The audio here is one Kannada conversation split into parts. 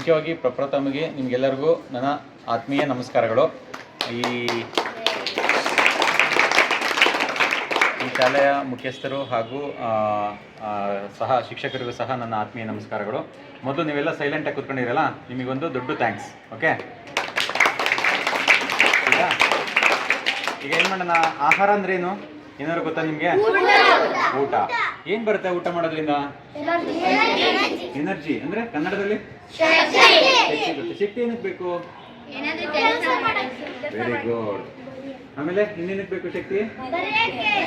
ಮುಖ್ಯವಾಗಿ ಪ್ರಪ್ರಥಮಗೆ ನಿಮಗೆಲ್ಲರಿಗೂ ನನ್ನ ಆತ್ಮೀಯ ನಮಸ್ಕಾರಗಳು. ಈ ಶಾಲೆಯ ಮುಖ್ಯಸ್ಥರು ಹಾಗೂ ಸಹ ಶಿಕ್ಷಕರಿಗೂ ಸಹ ನನ್ನ ಆತ್ಮೀಯ ನಮಸ್ಕಾರಗಳು. ಮೊದಲು ನೀವೆಲ್ಲ ಸೈಲೆಂಟಾಗಿ ಕೂತ್ಕೊಂಡಿರಲ್ಲ, ನಿಮಗೊಂದು ದೊಡ್ಡ ಥ್ಯಾಂಕ್ಸ್. ಓಕೆ, ಈಗ ಏನು ಮಾಡೋಣ, ಆಹಾರ ಅಂದ್ರೇನು ಏನಾದ್ರು ಗೊತ್ತಾ ನಿಮಗೆ? ಊಟ. ಏನು ಬರುತ್ತೆ ಊಟ ಮಾಡೋದ್ರಿಂದ? ಎನರ್ಜಿ. ಅಂದರೆ ಕನ್ನಡದಲ್ಲಿ ಶಕ್ತಿ ಏನಕ್ಕೆ ಬೇಕು? Very good. ಆಮೇಲೆ ಇನ್ನೇನಕ್ಕೆ ಬೇಕು ಶಕ್ತಿ?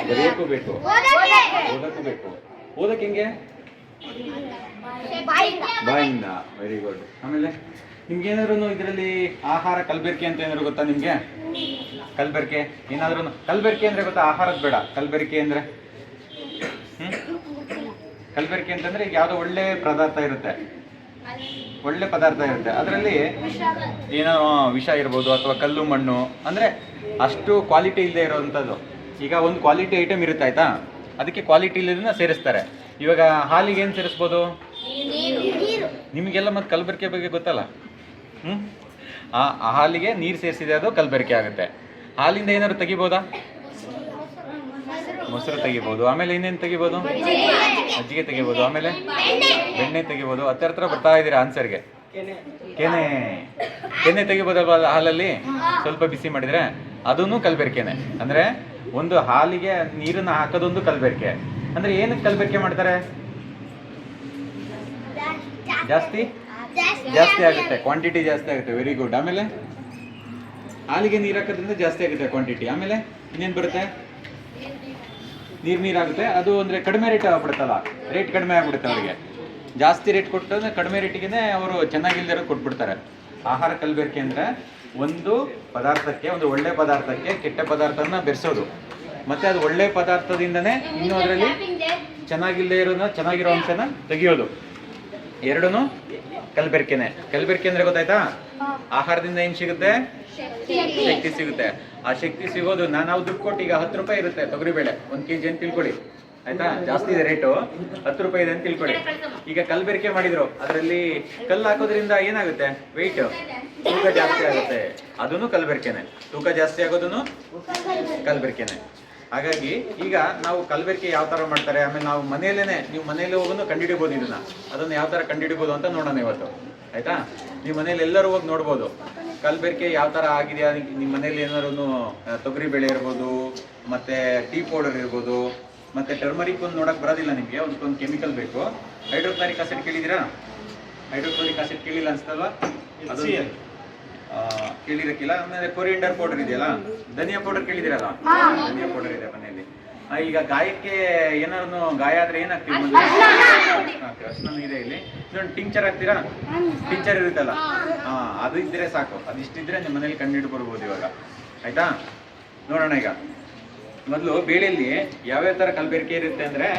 ಬರೆಯೋಕ್ಕೂ ಬೇಕು, ಓದಕ್ಕೂ ಬೇಕು. ಓದಕ್ಕೆ ಹೆಂಗೆ? ಬಾಯಿಂದ. Very good. ಆಮೇಲೆ ನಿಮ್ಗೆ ಏನಾದ್ರು ಇದರಲ್ಲಿ ಆಹಾರ ಕಲಬೆರಕೆ ಅಂತ ಏನಾದ್ರು ಗೊತ್ತಾ ನಿಮಗೆ? ಕಲಬೆರಕೆ ಏನಾದ್ರೂ? ಕಲಬೆರಕೆ ಅಂದ್ರೆ ಗೊತ್ತಾ? ಆಹಾರದ ಬೇಡ, ಕಲಬೆರಕೆ ಅಂದ್ರೆ ಕಲಬೆರಕೆ ಅಂತಂದ್ರೆ ಈಗ ಯಾವುದೋ ಒಳ್ಳೆ ಪದಾರ್ಥ ಇರುತ್ತೆ, ಒಳ್ಳೆ ಪದಾರ್ಥ ಇರುತ್ತೆ, ಅದರಲ್ಲಿ ಏನೋ ವಿಷ ಇರ್ಬೋದು ಅಥವಾ ಕಲ್ಲು ಮಣ್ಣು, ಅಂದರೆ ಅಷ್ಟು ಕ್ವಾಲಿಟಿ ಇಲ್ಲದೆ ಇರೋವಂಥದ್ದು. ಈಗ ಒಂದು ಕ್ವಾಲಿಟಿ ಐಟಮ್ ಇರುತ್ತೆ, ಆಯ್ತಾ, ಅದಕ್ಕೆ ಕ್ವಾಲಿಟಿ ಇಲ್ಲದನ್ನ ಸೇರಿಸ್ತಾರೆ. ಇವಾಗ ಹಾಲಿಗೆ ಏನು ಸೇರಿಸ್ಬೋದು? ನಿಮಗೆಲ್ಲ ಮತ್ತು ಕಲಬೆರಕೆ ಬಗ್ಗೆ ಗೊತ್ತಲ್ಲ. ಆ ಹಾಲಿಗೆ ನೀರು ಸೇರಿಸಿದೆ, ಅದು ಕಲಬೆರಕೆ ಆಗುತ್ತೆ. ಹಾಲಿಂದ ಏನಾದ್ರು ತೆಗಿಬೋದಾ? ಮೊಸರು ತೆಗಿಬೋದು. ಆಮೇಲೆ ಇನ್ನೇನು ತೆಗಿಬೋದು? ಮಜ್ಜಿಗೆ ತೆಗಿಬೋದು. ಆಮೇಲೆ ಬೆಣ್ಣೆ ತೆಗಿಬೋದು. ಹತ್ರ ಬರ್ತಾ ಇದ್ದೀರಾ ಆನ್ಸರ್ಗೆ. ಕೆನೆ ತೆಗಿಬೋದಲ್ವ ಹಾಲಲ್ಲಿ? ಸ್ವಲ್ಪ ಬಿಸಿ ಮಾಡಿದರೆ ಅದೂ ಕಲಬೆರಕೆನೆ. ಅಂದರೆ ಒಂದು ಹಾಲಿಗೆ ನೀರನ್ನು ಹಾಕೋದೊಂದು ಕಲಬೆರಕೆ. ಅಂದರೆ ಏನಕ್ಕೆ ಕಲಬೆರಕೆ ಮಾಡ್ತಾರೆ? ಜಾಸ್ತಿ ಆಗುತ್ತೆ, ಕ್ವಾಂಟಿಟಿ ಜಾಸ್ತಿ ಆಗುತ್ತೆ. Very good. ಆಮೇಲೆ ಹಾಲಿಗೆ ನೀರು ಹಾಕೋದ್ರಿಂದ ಜಾಸ್ತಿ ಆಗುತ್ತೆ ಕ್ವಾಂಟಿಟಿ. ಆಮೇಲೆ ಇನ್ನೇನು ಬರುತ್ತೆ? ನೀರಾಗುತ್ತೆ. ಅದು ಅಂದರೆ ಕಡಿಮೆ ರೇಟ್ ಆಗ್ಬಿಡುತ್ತಲ್ಲ, ರೇಟ್ ಕಡಿಮೆ ಆಗ್ಬಿಡುತ್ತೆ ಅವರಿಗೆ. ಜಾಸ್ತಿ ರೇಟ್ ಕೊಟ್ಟು ಅಂದರೆ ಕಡಿಮೆ ರೇಟಿಗೆ ಅವರು ಚೆನ್ನಾಗಿಲ್ದಿರೋ ಕೊಟ್ಬಿಡ್ತಾರೆ. ಆಹಾರ ಕಲಬೆರಕೆ ಅಂದರೆ ಒಂದು ಪದಾರ್ಥಕ್ಕೆ, ಒಂದು ಒಳ್ಳೆ ಪದಾರ್ಥಕ್ಕೆ ಕೆಟ್ಟ ಪದಾರ್ಥನ ಬೆರೆಸೋದು, ಮತ್ತು ಅದು ಒಳ್ಳೆ ಪದಾರ್ಥದಿಂದನೇ ಇನ್ನೂ ಅದರಲ್ಲಿ ಚೆನ್ನಾಗಿರೋ ಅಂಶನ ತೆಗಿಯೋದು. ಎರಡೂ ಕಲಬೆರಕೆನೆ. ಕಲಬೆರಕೆ ಅಂದರೆ ಗೊತ್ತಾಯ್ತಾ? ಆಹಾರದಿಂದ ಏನು ಸಿಗುತ್ತೆ? ಶಕ್ತಿ ಸಿಗುತ್ತೆ. ಆ ಶಕ್ತಿ ಸಿಗೋದು ನಾವು ದುಡ್ಡು ಕೊಟ್ಟು, ಈಗ 10 ರೂಪಾಯಿ ಇರುತ್ತೆ ತೊಗರಿಬೇಳೆ 1 kg ಅಂತ ತಿಳ್ಕೊಳ್ಳಿ, ಆಯ್ತಾ, ಜಾಸ್ತಿ ಇದೆ ರೇಟು, 10 ರೂಪಾಯಿ ಇದೆ ಅಂತ ತಿಳ್ಕೊಳ್ಳಿ. ಈಗ ಕಲಬೆರಕೆ ಮಾಡಿದ್ರು, ಅದರಲ್ಲಿ ಕಲ್ಲು ಹಾಕೋದ್ರಿಂದ ಏನಾಗುತ್ತೆ? ವೆಯ್ಟ್, ತೂಕ ಜಾಸ್ತಿ ಆಗುತ್ತೆ, ಅದೂ ಕಲಬೆರಕೆನೆ. ತೂಕ ಜಾಸ್ತಿ ಆಗೋದೂ ಕಲಬೆರಕೆನೆ. ಹಾಗಾಗಿ ಈಗ ನಾವು ಕಲಬೆರಕೆ ಯಾವ ಥರ ಮಾಡ್ತಾರೆ, ಆಮೇಲೆ ನಾವು ನೀವು ಮನೆಯಲ್ಲೇ ಹೋಗೋದು ಕಂಡುಹಿಡಿಬೋದು. ಅದನ್ನು ಯಾವ ಥರ ಕಂಡುಹಿಡಿಬೋದು ಅಂತ ನೋಡೋಣ ಇವತ್ತು, ಆಯಿತಾ? ನೀವು ಮನೇಲಿ ಎಲ್ಲರೂ ಹೋಗಿ ನೋಡ್ಬೋದು ಕಲಬೆರಕೆ ಯಾವ ಥರ ಆಗಿದೆಯಾ. ನಿಮ್ಮ ಮನೇಲಿ ಏನಾದ್ರು ತೊಗರಿಬೇಳೆ ಇರ್ಬೋದು, ಮತ್ತು ಟೀ ಪೌಡರ್ ಇರ್ಬೋದು, ಮತ್ತು ಟರ್ಮರಿಕ್ ಒಂದು ನೋಡೋಕೆ ಬರೋದಿಲ್ಲ ನಿಮಗೆ, ಒಂದು ಕೆಮಿಕಲ್ ಬೇಕು. ಹೈಡ್ರೋಕ್ಲೋರಿಕ್ ಆಸಿಡ್ ಕೇಳಿದ್ದೀರಾ? ಹೈಡ್ರೋಕ್ಲೋರಿಕ್ ಆಸಿಡ್ ಕೇಳಿಲ್ಲ ಅನ್ಸ್ತಲ್ವ? ಅದು ಕೇಳಿರಕ್ಕಿಲ್ಲ. ಆಮೇಲೆ ಕೊರಿಯಂಡರ್ ಪೌಡರ್ ಇದೆಯಲ್ಲ, ಧನಿಯಾ ಪೌಡರ್ ಕೇಳಿದಿರಲ್ಲ? ಧನಿಯಾ ಪೌಡರ್ ಇದೆ ಮನೆಯಲ್ಲಿ. ಈಗ ಗಾಯಕ್ಕೆ ಏನಾದ್ರು ಗಾಯ ಆದ್ರೆ ಏನಾಗ್ತೀವಿ? ಅರ್ಶನ ಇದೆ ಇಲ್ಲಿ. ಇನ್ನೊಂದು ಟಿಂಚರ್ ಹಾಕ್ತೀರಾ? ಟಿಂಚರ್ ಇರುತ್ತಲ್ಲ, ಅದು ಇದ್ರೆ ಸಾಕು. ಅದಿಷ್ಟಿದ್ರೆ ನಿಮ್ಮ ಮನೇಲಿ ಕಂಡುಹಿಡಿದು ಬರ್ಬೋದು ಇವಾಗ, ಆಯ್ತಾ? ನೋಡೋಣ. ಈಗ ಮೊದಲು ಬೇಳೆಯಲ್ಲಿ ಯಾವ್ಯಾವ ಥರ ಕಲಬೆರಕೆ ಇರುತ್ತೆ ಅಂದರೆ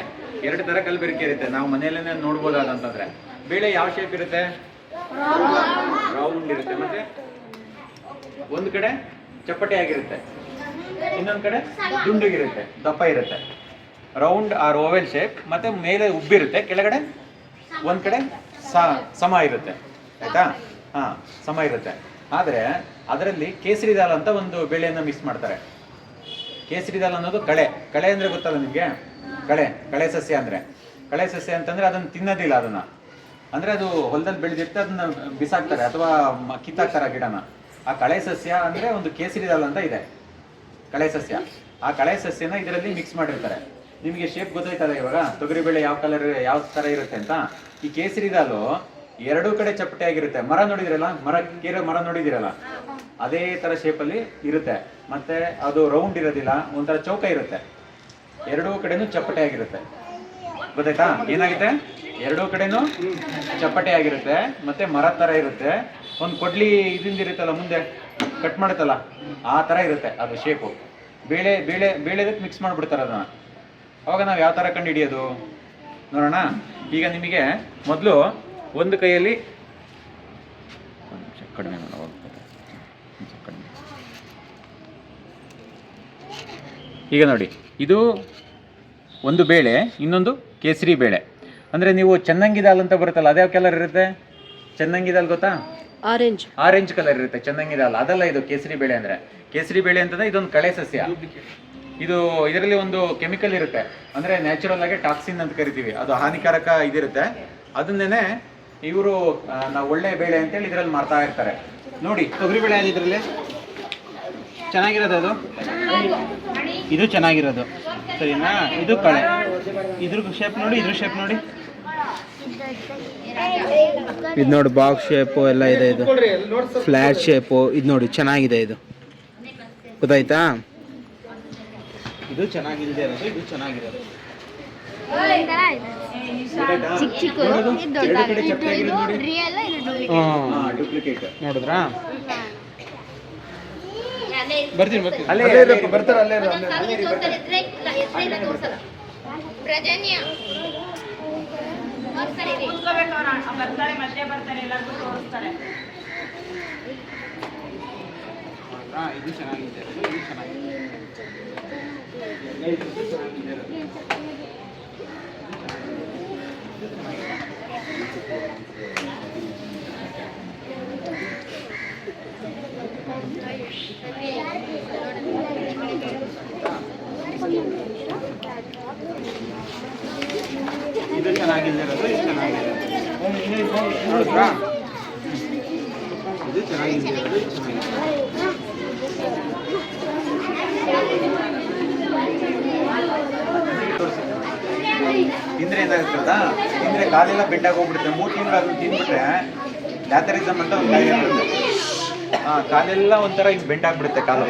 2 ಥರ ಕಲಬೆರಕೆ ಇರುತ್ತೆ. ನಾವು ಮನೆಯಲ್ಲೇ ನೋಡ್ಬೋದಾದಂತಂದ್ರೆ, ಬೇಳೆ ಯಾವ ಶೇಪ್ ಇರುತ್ತೆ? ರೌಂಡ್ ಇರುತ್ತೆ. ಮತ್ತೆ ಒಂದು ಕಡೆ ಚಪ್ಪಟೆ ಆಗಿರುತ್ತೆ, ಇನ್ನೊಂದು ಕಡೆ ದುಂಡಗಿರುತ್ತೆ, ದಪ್ಪ ಇರುತ್ತೆ. Round or oval shape. ಮತ್ತೆ ಮೇಲೆ ಉಬ್ಬಿರುತ್ತೆ, ಕೆಳಗಡೆ ಒಂದು ಕಡೆ ಸಮ ಇರುತ್ತೆ, ಆಯ್ತಾ? ಸಮ ಇರುತ್ತೆ. ಆದರೆ ಅದರಲ್ಲಿ ಕೇಸರಿ ದಾಲ್ ಅಂತ ಒಂದು ಬೇಳೆಯನ್ನು ಮಿಕ್ಸ್ ಮಾಡ್ತಾರೆ. ಕೇಸರಿ ದಾಲ್ ಅನ್ನೋದು ಕಳೆ ಅಂದರೆ ಗೊತ್ತಲ್ಲ ನಿಮಗೆ? ಕಳೆ ಸಸ್ಯ ಅಂದರೆ, ಕಳೆ ಸಸ್ಯ ಅಂತಂದರೆ ಅದನ್ನು ತಿನ್ನೋದಿಲ್ಲ. ಅದನ್ನು ಅಂದರೆ ಅದು ಹೊಲದಲ್ಲಿ ಬೆಳೆದಿರುತ್ತೆ, ಅದನ್ನ ಬಿಸಾಕ್ತಾರೆ ಅಥವಾ ಕಿತ್ತಾಕ್ತಾರೆ ಆ ಗಿಡನ. ಆ ಕಳೆ ಸಸ್ಯ ಅಂದರೆ ಒಂದು ಕೇಸರಿ ದಾಲ್ ಅಂತ ಇದೆ, ಕಳೆ ಸಸ್ಯ. ಆ ಕಳೆ ಸಸ್ಯನ ಇದರಲ್ಲಿ ಮಿಕ್ಸ್ ಮಾಡಿರ್ತಾರೆ. ನಿಮಗೆ ಶೇಪ್ ಗೊತ್ತಾಯ್ತಲ್ಲ ಇವಾಗ, ತೊಗರಿಬೇಳೆ ಯಾವ ಥರ ಇರುತ್ತೆ ಅಂತ. ಈ ಕೇಸರಿ ದಾಲು 2 ಕಡೆ ಚಪ್ಪಟೆ ಆಗಿರುತ್ತೆ. ಮರ ನೋಡಿದಿರಲ್ಲ, ಮರ ನೋಡಿದಿರಲ್ಲ, ಅದೇ ಥರ ಶೇಪಲ್ಲಿ ಇರುತ್ತೆ. ಮತ್ತೆ ಅದು ರೌಂಡ್ ಇರೋದಿಲ್ಲ, ಒಂಥರ ಚೌಕ ಇರುತ್ತೆ. 2 ಕಡೆನೂ ಚಪ್ಪಟೆ ಆಗಿರುತ್ತೆ. ಗೊತ್ತಾಯ್ತಾ? ಏನಾಗುತ್ತೆ? 2 ಕಡೆನೂ ಚಪ್ಪಟೆ ಆಗಿರುತ್ತೆ, ಮತ್ತೆ ಮರ ಥರ ಇರುತ್ತೆ. ಒಂದು ಕೊಡ್ಲಿ ಇರುತ್ತಲ್ಲ, ಮುಂದೆ ಕಟ್ ಮಾಡುತ್ತಲ್ಲ, ಆ ಥರ ಇರುತ್ತೆ ಅದು ಶೇಪು. ಬೇಳೆದಕ್ಕೆ ಮಿಕ್ಸ್ ಮಾಡಿಬಿಡ್ತಾರೆ ಅದನ್ನು. ಅವಾಗ ನಾವು ಯಾವ ಥರ ಕಂಡು ಹಿಡಿಯೋದು ನೋಡೋಣ. ಈಗ ನಿಮಗೆ ಮೊದಲು ಒಂದು ಕೈಯಲ್ಲಿ ಕಡಿಮೆ ಈಗ ನೋಡಿ, ಇದು ಒಂದು ಬೇಳೆ, ಇನ್ನೊಂದು ಕೇಸರಿ ಬೇಳೆ. ಅಂದರೆ ನೀವು ಚೆನ್ನಾಗಿ ದಾಲ್ ಅಂತ ಬರುತ್ತಲ್ಲ, ಅದ್ಯಾವ ಕಲರ್ ಇರುತ್ತೆ? ಚನ್ನಂಗಿ ದಾಲ್ ಗೊತ್ತಾ? ಆರೆಂಜ್ ಕಲರ್ ಇರುತ್ತೆ ಚನ್ನಂಗಿ ದಾಲ್. ಅದಲ್ಲ ಇದು ಕೇಸರಿ ಬೇಳೆ ಅಂದ್ರೆ. ಕೇಸರಿ ಬೇಳೆ ಅಂತಂದ್ರೆ ಇದೊಂದು ಕಳೆ ಸಸ್ಯ. ಇದು ಇದರಲ್ಲಿ ಒಂದು ಕೆಮಿಕಲ್ ಇರುತ್ತೆ, ಅಂದ್ರೆ ನ್ಯಾಚುರಲ್ ಆಗಿ ಟಾಕ್ಸಿನ್ ಅಂತ ಕರಿತೀವಿ, ಅದು ಹಾನಿಕಾರಕ ಇದಿರುತ್ತೆ. ಅದನ್ನೇನೆ ಇವರು ನಾವು ಒಳ್ಳೆ ಬೇಳೆ ಅಂತೇಳಿ ಇದರಲ್ಲಿ ಮಾಡ್ತಾ ಇರ್ತಾರೆ. ನೋಡಿ ತೊಗರಿ ಬೇಳೆ ಅದು ಇದರಲ್ಲಿ ಚೆನ್ನಾಗಿರೋದು, ಅದು ಇದು ಚೆನ್ನಾಗಿರೋದು ಸರಿನಾ. ಇದು ಕಳೆ, ಇದ್ರ ಶೇಪ್ ನೋಡಿ, ಇದ್ರ ಶೇಪ್ ನೋಡಿ, ಇದು ನೋಡಿ ಬಾಕ್ಸ್ ಶೇಪು ಎಲ್ಲ ಇದೆ, ಇದು ಫ್ಲಾಟ್ ಶೇಪು, ಇದು ನೋಡಿ ಚೆನ್ನಾಗಿದೆ, ಇದು ಗೊತ್ತಾಯ್ತಾ. ಇದು ಚೆನ್ನಾಗಿಲ್ಲದೆ ಇರೋದು, ಇದು ಚೆನ್ನಾಗಿರೋದು. ನೋಡಿದ್ರಾ? ಬರ್ತೀನಿ ಬರ್ತಾರೆ ಅಲ್ಲೇ ಇದು ಚೆನ್ನಾಗಿದೆ, ಇದು ಚೆನ್ನಾಗಿದೆ. ಇದು ಚೆನ್ನಾಗಿರೋದು, ಇದು ಚೆನ್ನಾಗಿದೆ ನೋಡಿದ್ರಾ? ಇದು ಚೆನ್ನಾಗಿದೆ, ತಿಂದ್ರೆ ಏನಾಗುತ್ತಾ, ತಿಂದ್ರೆ ಕಾಲೆಲ್ಲ ಬೆಂಡಾಗಿ ಹೋಗ್ಬಿಡುತ್ತೆ. 3 ತಿಂಗಳು ಅದನ್ನು ತಿಂದ್ಬಿಟ್ರೆ ಲ್ಯಾಥರಿಸಮ್ ಅಂತ ಒಂದು ಕಾಯಿಲೆ ಬರುತ್ತೆ. ಕಾಲೆಲ್ಲ ಒಂಥರ ಹಿಂಗೆ ಬೆಂಡಾಗ್ಬಿಡುತ್ತೆ ಕಾಲು.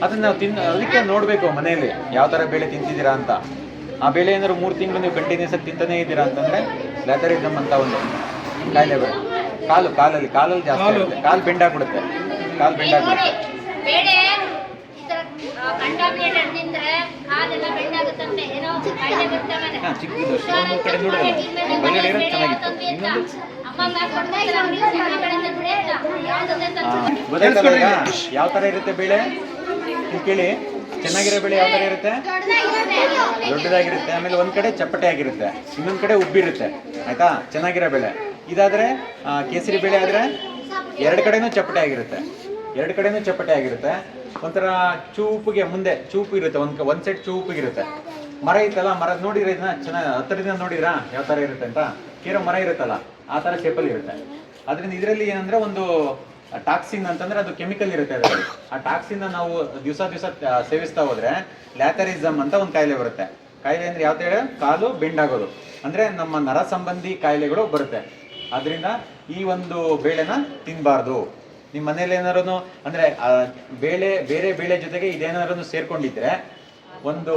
ಅದನ್ನ ನಾವು ಅದಕ್ಕೆ ನೋಡಬೇಕು ಮನೆಯಲ್ಲಿ ಯಾವ ಥರ ಬೇಳೆ ತಿಂತಿದ್ದೀರಾ ಅಂತ. ಆ ಬೇಳೆ ಏನಾದ್ರು 3 ತಿಂಗಳು ನೀವು ಕಂಟಿನ್ಯೂಸ್ ಆಗಿ ತಿಂತಾನೇ ಇದ್ದೀರಾ ಅಂತಂದ್ರೆ ಲ್ಯಾಥರಿಸಮ್ ಅಂತ ಒಂದು ಕಾಯಿಲೆ ಬರುತ್ತೆ. ಕಾಲಲ್ಲಿ ಜಾಸ್ತಿ ಆಗುತ್ತೆ, ಕಾಲು ಬೆಂಡಾಗ್ಬಿಡುತ್ತೆ, ಕಾಲು ಬೆಂಡಾಗ್ಬಿಡುತ್ತೆ. ಚಿಕ್ಕದು ಒಂದು ಕಡೆ ನೋಡೋದು ಬಗೆಡೆ ಇರೋದು ಚೆನ್ನಾಗಿತ್ತು. ಇನ್ನೊಂದು ಯಾವ ಥರ ಇರುತ್ತೆ ಬೇಳೆ ಕೇಳಿ. ಚೆನ್ನಾಗಿರೋ ಬೇಳೆ ಯಾವ ಥರ ಇರುತ್ತೆ? ದೊಡ್ಡದಾಗಿರುತ್ತೆ. ಆಮೇಲೆ ಒಂದ್ ಕಡೆ ಚಪ್ಪಟೆ ಆಗಿರುತ್ತೆ, ಇನ್ನೊಂದ್ ಕಡೆ ಉಬ್ಬಿರುತ್ತೆ. ಆಯ್ತಾ? ಚೆನ್ನಾಗಿರೋ ಬೇಳೆ. ಇದಾದ್ರೆ ಕೇಸರಿ ಬೇಳೆ ಆದ್ರೆ 2 ಕಡೆನೂ ಚಪ್ಪಟೆ ಆಗಿರುತ್ತೆ, ಒಂಥರ ಚೂಪಿಗೆ ಮುಂದೆ ಚೂಪು ಇರುತ್ತೆ, ಒಂದ್ ಸೈಡ್ ಚೂಪಿಗಿರುತ್ತೆ. ಮರ ಇತ್ತಲ್ಲ, ಮರ ನೋಡಿದ್ರೆ ಇದನ್ನ ಚೆನ್ನಾಗಿ ಹತ್ತಿರದಿಂದ ನೋಡಿದ್ರಾ ಯಾವ ಥರ ಇರುತ್ತೆ ಅಂತ? ಕೇರೋ ಮರ ಇರುತ್ತಲ್ಲ ಆ ಥರ ಶೇಪಲ್ಲಿ ಇರುತ್ತೆ. ಅದರಿಂದ ಇದರಲ್ಲಿ ಏನಂದ್ರೆ ಒಂದು ಟಾಕ್ಸಿನ್ ಅಂತಂದ್ರೆ ಅದು ಕೆಮಿಕಲ್ ಇರುತ್ತೆ ಅದರಲ್ಲಿ. ಆ ಟಾಕ್ಸಿನ್ ನಾವು ದಿವಸ ಸೇವಿಸ್ತಾ ಹೋದ್ರೆ ಲ್ಯಾಥರಿಸಮ್ ಅಂತ ಒಂದು ಕಾಯಿಲೆ ಬರುತ್ತೆ. ಕಾಯಿಲೆ ಅಂದ್ರೆ ಯಾವ ತರ? ಕಾಲು ಬೆಂಡಾಗೋದು, ಅಂದ್ರೆ ನಮ್ಮ ನರ ಸಂಬಂಧಿ ಕಾಯಿಲೆಗಳು ಬರುತ್ತೆ. ಆದ್ರಿಂದ ಈ ಒಂದು ಬೇಳೆನ ತಿನ್ನಬಾರ್ದು. ನಿಮ್ಮ ಮನೇಲಿ ಏನಾರು ಅಂದ್ರೆ ಬೇರೆ ಬೇಳೆ ಜೊತೆಗೆ ಇದೇನಾದ್ರು ಸೇರ್ಕೊಂಡಿದ್ರೆ ಒಂದು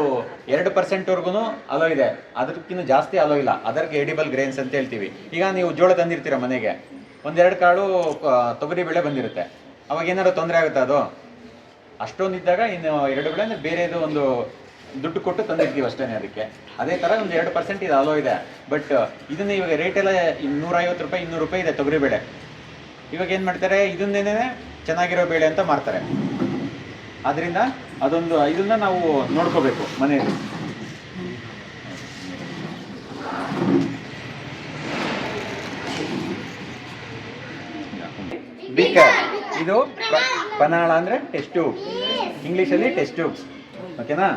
2% ವರ್ಗು ಅಲೋ ಇದೆ, ಅದಕ್ಕಿಂತ ಜಾಸ್ತಿ ಅಲೋ ಇಲ್ಲ. ಅದಕ್ಕೆ ಎಡಿಬಲ್ ಗ್ರೇನ್ಸ್ ಅಂತ ಹೇಳ್ತೀವಿ. ಈಗ ನೀವು ಜೋಳ ತಂದಿರ್ತೀರ ಮನೆಗೆ, 1-2 ಕಾಳು ತೊಗರಿ ಬೇಳೆ ಬಂದಿರುತ್ತೆ, ಅವಾಗ ಏನಾದ್ರು ತೊಂದರೆ ಆಗುತ್ತೆ? ಅದು ಅಷ್ಟೊಂದಿದ್ದಾಗ ಇನ್ನು 2 ಬೇಳೆ ಅಂದರೆ ಬೇರೆದು ಒಂದು ದುಡ್ಡು ಕೊಟ್ಟು ತಂದಿರ್ತೀವಿ ಅಷ್ಟೇ. ಅದಕ್ಕೆ ಅದೇ ಥರ ಒಂದು 2% ಇದು ಅಲೋ ಇದೆ. ಬಟ್ ಇದನ್ನ ಇವಾಗ ರೇಟ್ ಎಲ್ಲ 150 ರೂಪಾಯಿ 200 ರೂಪಾಯಿ ಇದೆ ತೊಗರಿ ಬೇಳೆ. ಇವಾಗ ಏನು ಮಾಡ್ತಾರೆ, ಇದನ್ನೇನೆ ಚೆನ್ನಾಗಿರೋ ಬೇಳೆ ಅಂತ ಮಾಡ್ತಾರೆ. ಆದ್ದರಿಂದ ಅದೊಂದು ಇದನ್ನ ನಾವು ನೋಡ್ಕೋಬೇಕು ಮನೆಯಲ್ಲಿ. ಇದು ಪನಾಳ ಅಂದ್ರೆ ಟೆಸ್ಟ್ ಟ್ಯೂಬ್, ಇಂಗ್ಲಿಷಲ್ಲಿ ಟೆಸ್ಟ್ ಟ್ಯೂಬ್. ಓಕೆನಾ?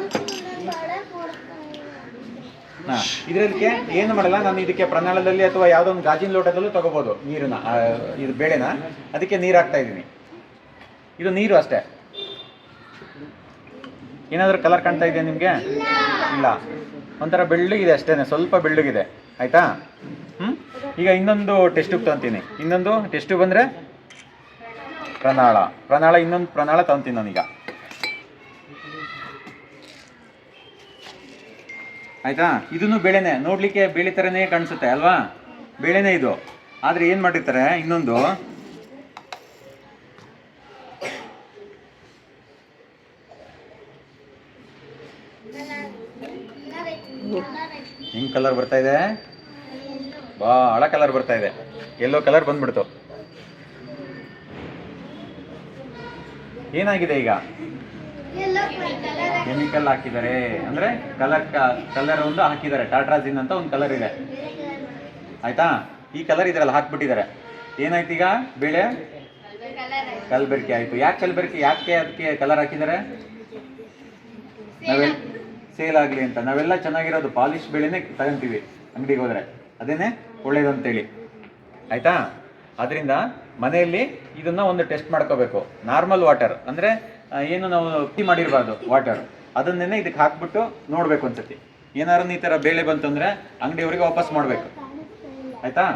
ಇದಕ್ಕೆ ಏನು ಮಾಡಲ್ಲ ನಾನು, ಇದಕ್ಕೆ ಪ್ರಣಾಳದಲ್ಲಿ ಅಥವಾ ಯಾವುದೋ ಒಂದು ಗಾಜಿನ ಲೋಟದಲ್ಲೂ ತಗೋಬಹುದು ನೀರನ್ನ, ಇದು ಬೇಳೆನ. ಅದಕ್ಕೆ ನೀರು ಹಾಕ್ತಾ ಇದ್ದೀನಿ. ಇದು ನೀರು ಅಷ್ಟೇ. ಏನಾದರೂ ಕಲರ್ ಕಾಣ್ತಾ ಇದೆಯಾ ನಿಮಗೆ? ಇಲ್ಲ, ಒಂಥರ ಬೆಳ್ಳಗಿದೆ ಅಷ್ಟೇ, ಸ್ವಲ್ಪ ಬೆಳ್ಳಗಿದೆ. ಆಯ್ತಾ? ಈಗ ಇನ್ನೊಂದು ಟೆಸ್ಟ್ ಟ್ಯೂಬ್ ತಗೊಂತೀನಿ. ಇನ್ನೊಂದು ಟೆಸ್ಟ್ ಟ್ಯೂಬ್ ಅಂದರೆ ಪ್ರಣಾಳ ಇನ್ನೊಂದು ಪ್ರಣಾಳ ತಗೊಂತೀನಿ ನಾನೀಗ. ಆಯ್ತಾ? ಇದನ್ನು ಬೇಳೆನೆ, ನೋಡ್ಲಿಕ್ಕೆ ಬೇಳೆ ಥರನೇ ಕಾಣಿಸುತ್ತೆ ಅಲ್ವಾ? ಬೇಳೆನೇ ಇದು. ಆದರೆ ಏನು ಮಾಡಿರ್ತಾರೆ, ಇನ್ನೊಂದು ಹಿಂಗ್ ಕಲರ್ ಬರ್ತಾ ಇದೆ, ಭಾಳ ಕಲರ್ ಬರ್ತಾ ಇದೆ, ಎಲ್ಲೋ ಕಲರ್ ಬಂದ್ಬಿಡ್ತು. ಏನಾಗಿದೆ ಈಗ? ಕೆಮಿಕಲ್ ಹಾಕಿದ್ದಾರೆ, ಅಂದ್ರೆ ಕಲರ್ ಒಂದು ಹಾಕಿದ್ದಾರೆ. ಟಾಟ್ರಾಜಿನ್ ಅಂತ ಒಂದು ಕಲರ್ ಇದೆ. ಆಯ್ತಾ? ಈ ಕಲರ್ ಇದ್ರಲ್ಲಿ ಹಾಕ್ಬಿಟ್ಟಿದ್ದಾರೆ. ಏನಾಯ್ತು ಈಗ ಬೇಳೆ ಕಲಬೆರಕೆ ಆಯಿತು. ಯಾಕೆ ಕಲಬೆರಕೆ, ಯಾಕೆ ಅದಕ್ಕೆ ಕಲರ್ ಹಾಕಿದ್ದಾರೆ? ನಾವೆಲ್ಲ ಸೇಲ್ ಆಗಲಿ ಅಂತ. ನಾವೆಲ್ಲ ಚೆನ್ನಾಗಿರೋದು ಪಾಲಿಶ್ ಬೇಳೆನೇ ತಗೊಂತೀವಿ ಅಂಗಡಿಗೆ ಹೋದರೆ, ಅದೇನೇ ಒಳ್ಳೇದು ಅಂತೇಳಿ. ಆಯಿತಾ? ಅದರಿಂದ ಮನೆಯಲ್ಲಿ ಇದನ್ನು ಒಂದು ಟೆಸ್ಟ್ ಮಾಡ್ಕೋಬೇಕು. ನಾರ್ಮಲ್ ವಾಟರ್ ಅಂದರೆ ಏನು ನಾವು ಟೀ ಮಾಡಿರಬಾರ್ದು ವಾಟರ್, ಅದನ್ನೇ ಇದಕ್ಕೆ ಹಾಕ್ಬಿಟ್ಟು ನೋಡಬೇಕು ಒಂದ್ಸತಿ. ಏನಾದ್ರು ಈ ಥರ ಬೇಳೆ ಬಂತಂದರೆ ಅಂಗಡಿಯವರಿಗೆ ವಾಪಸ್ ಮಾಡಬೇಕು. ಆಯಿತಾ?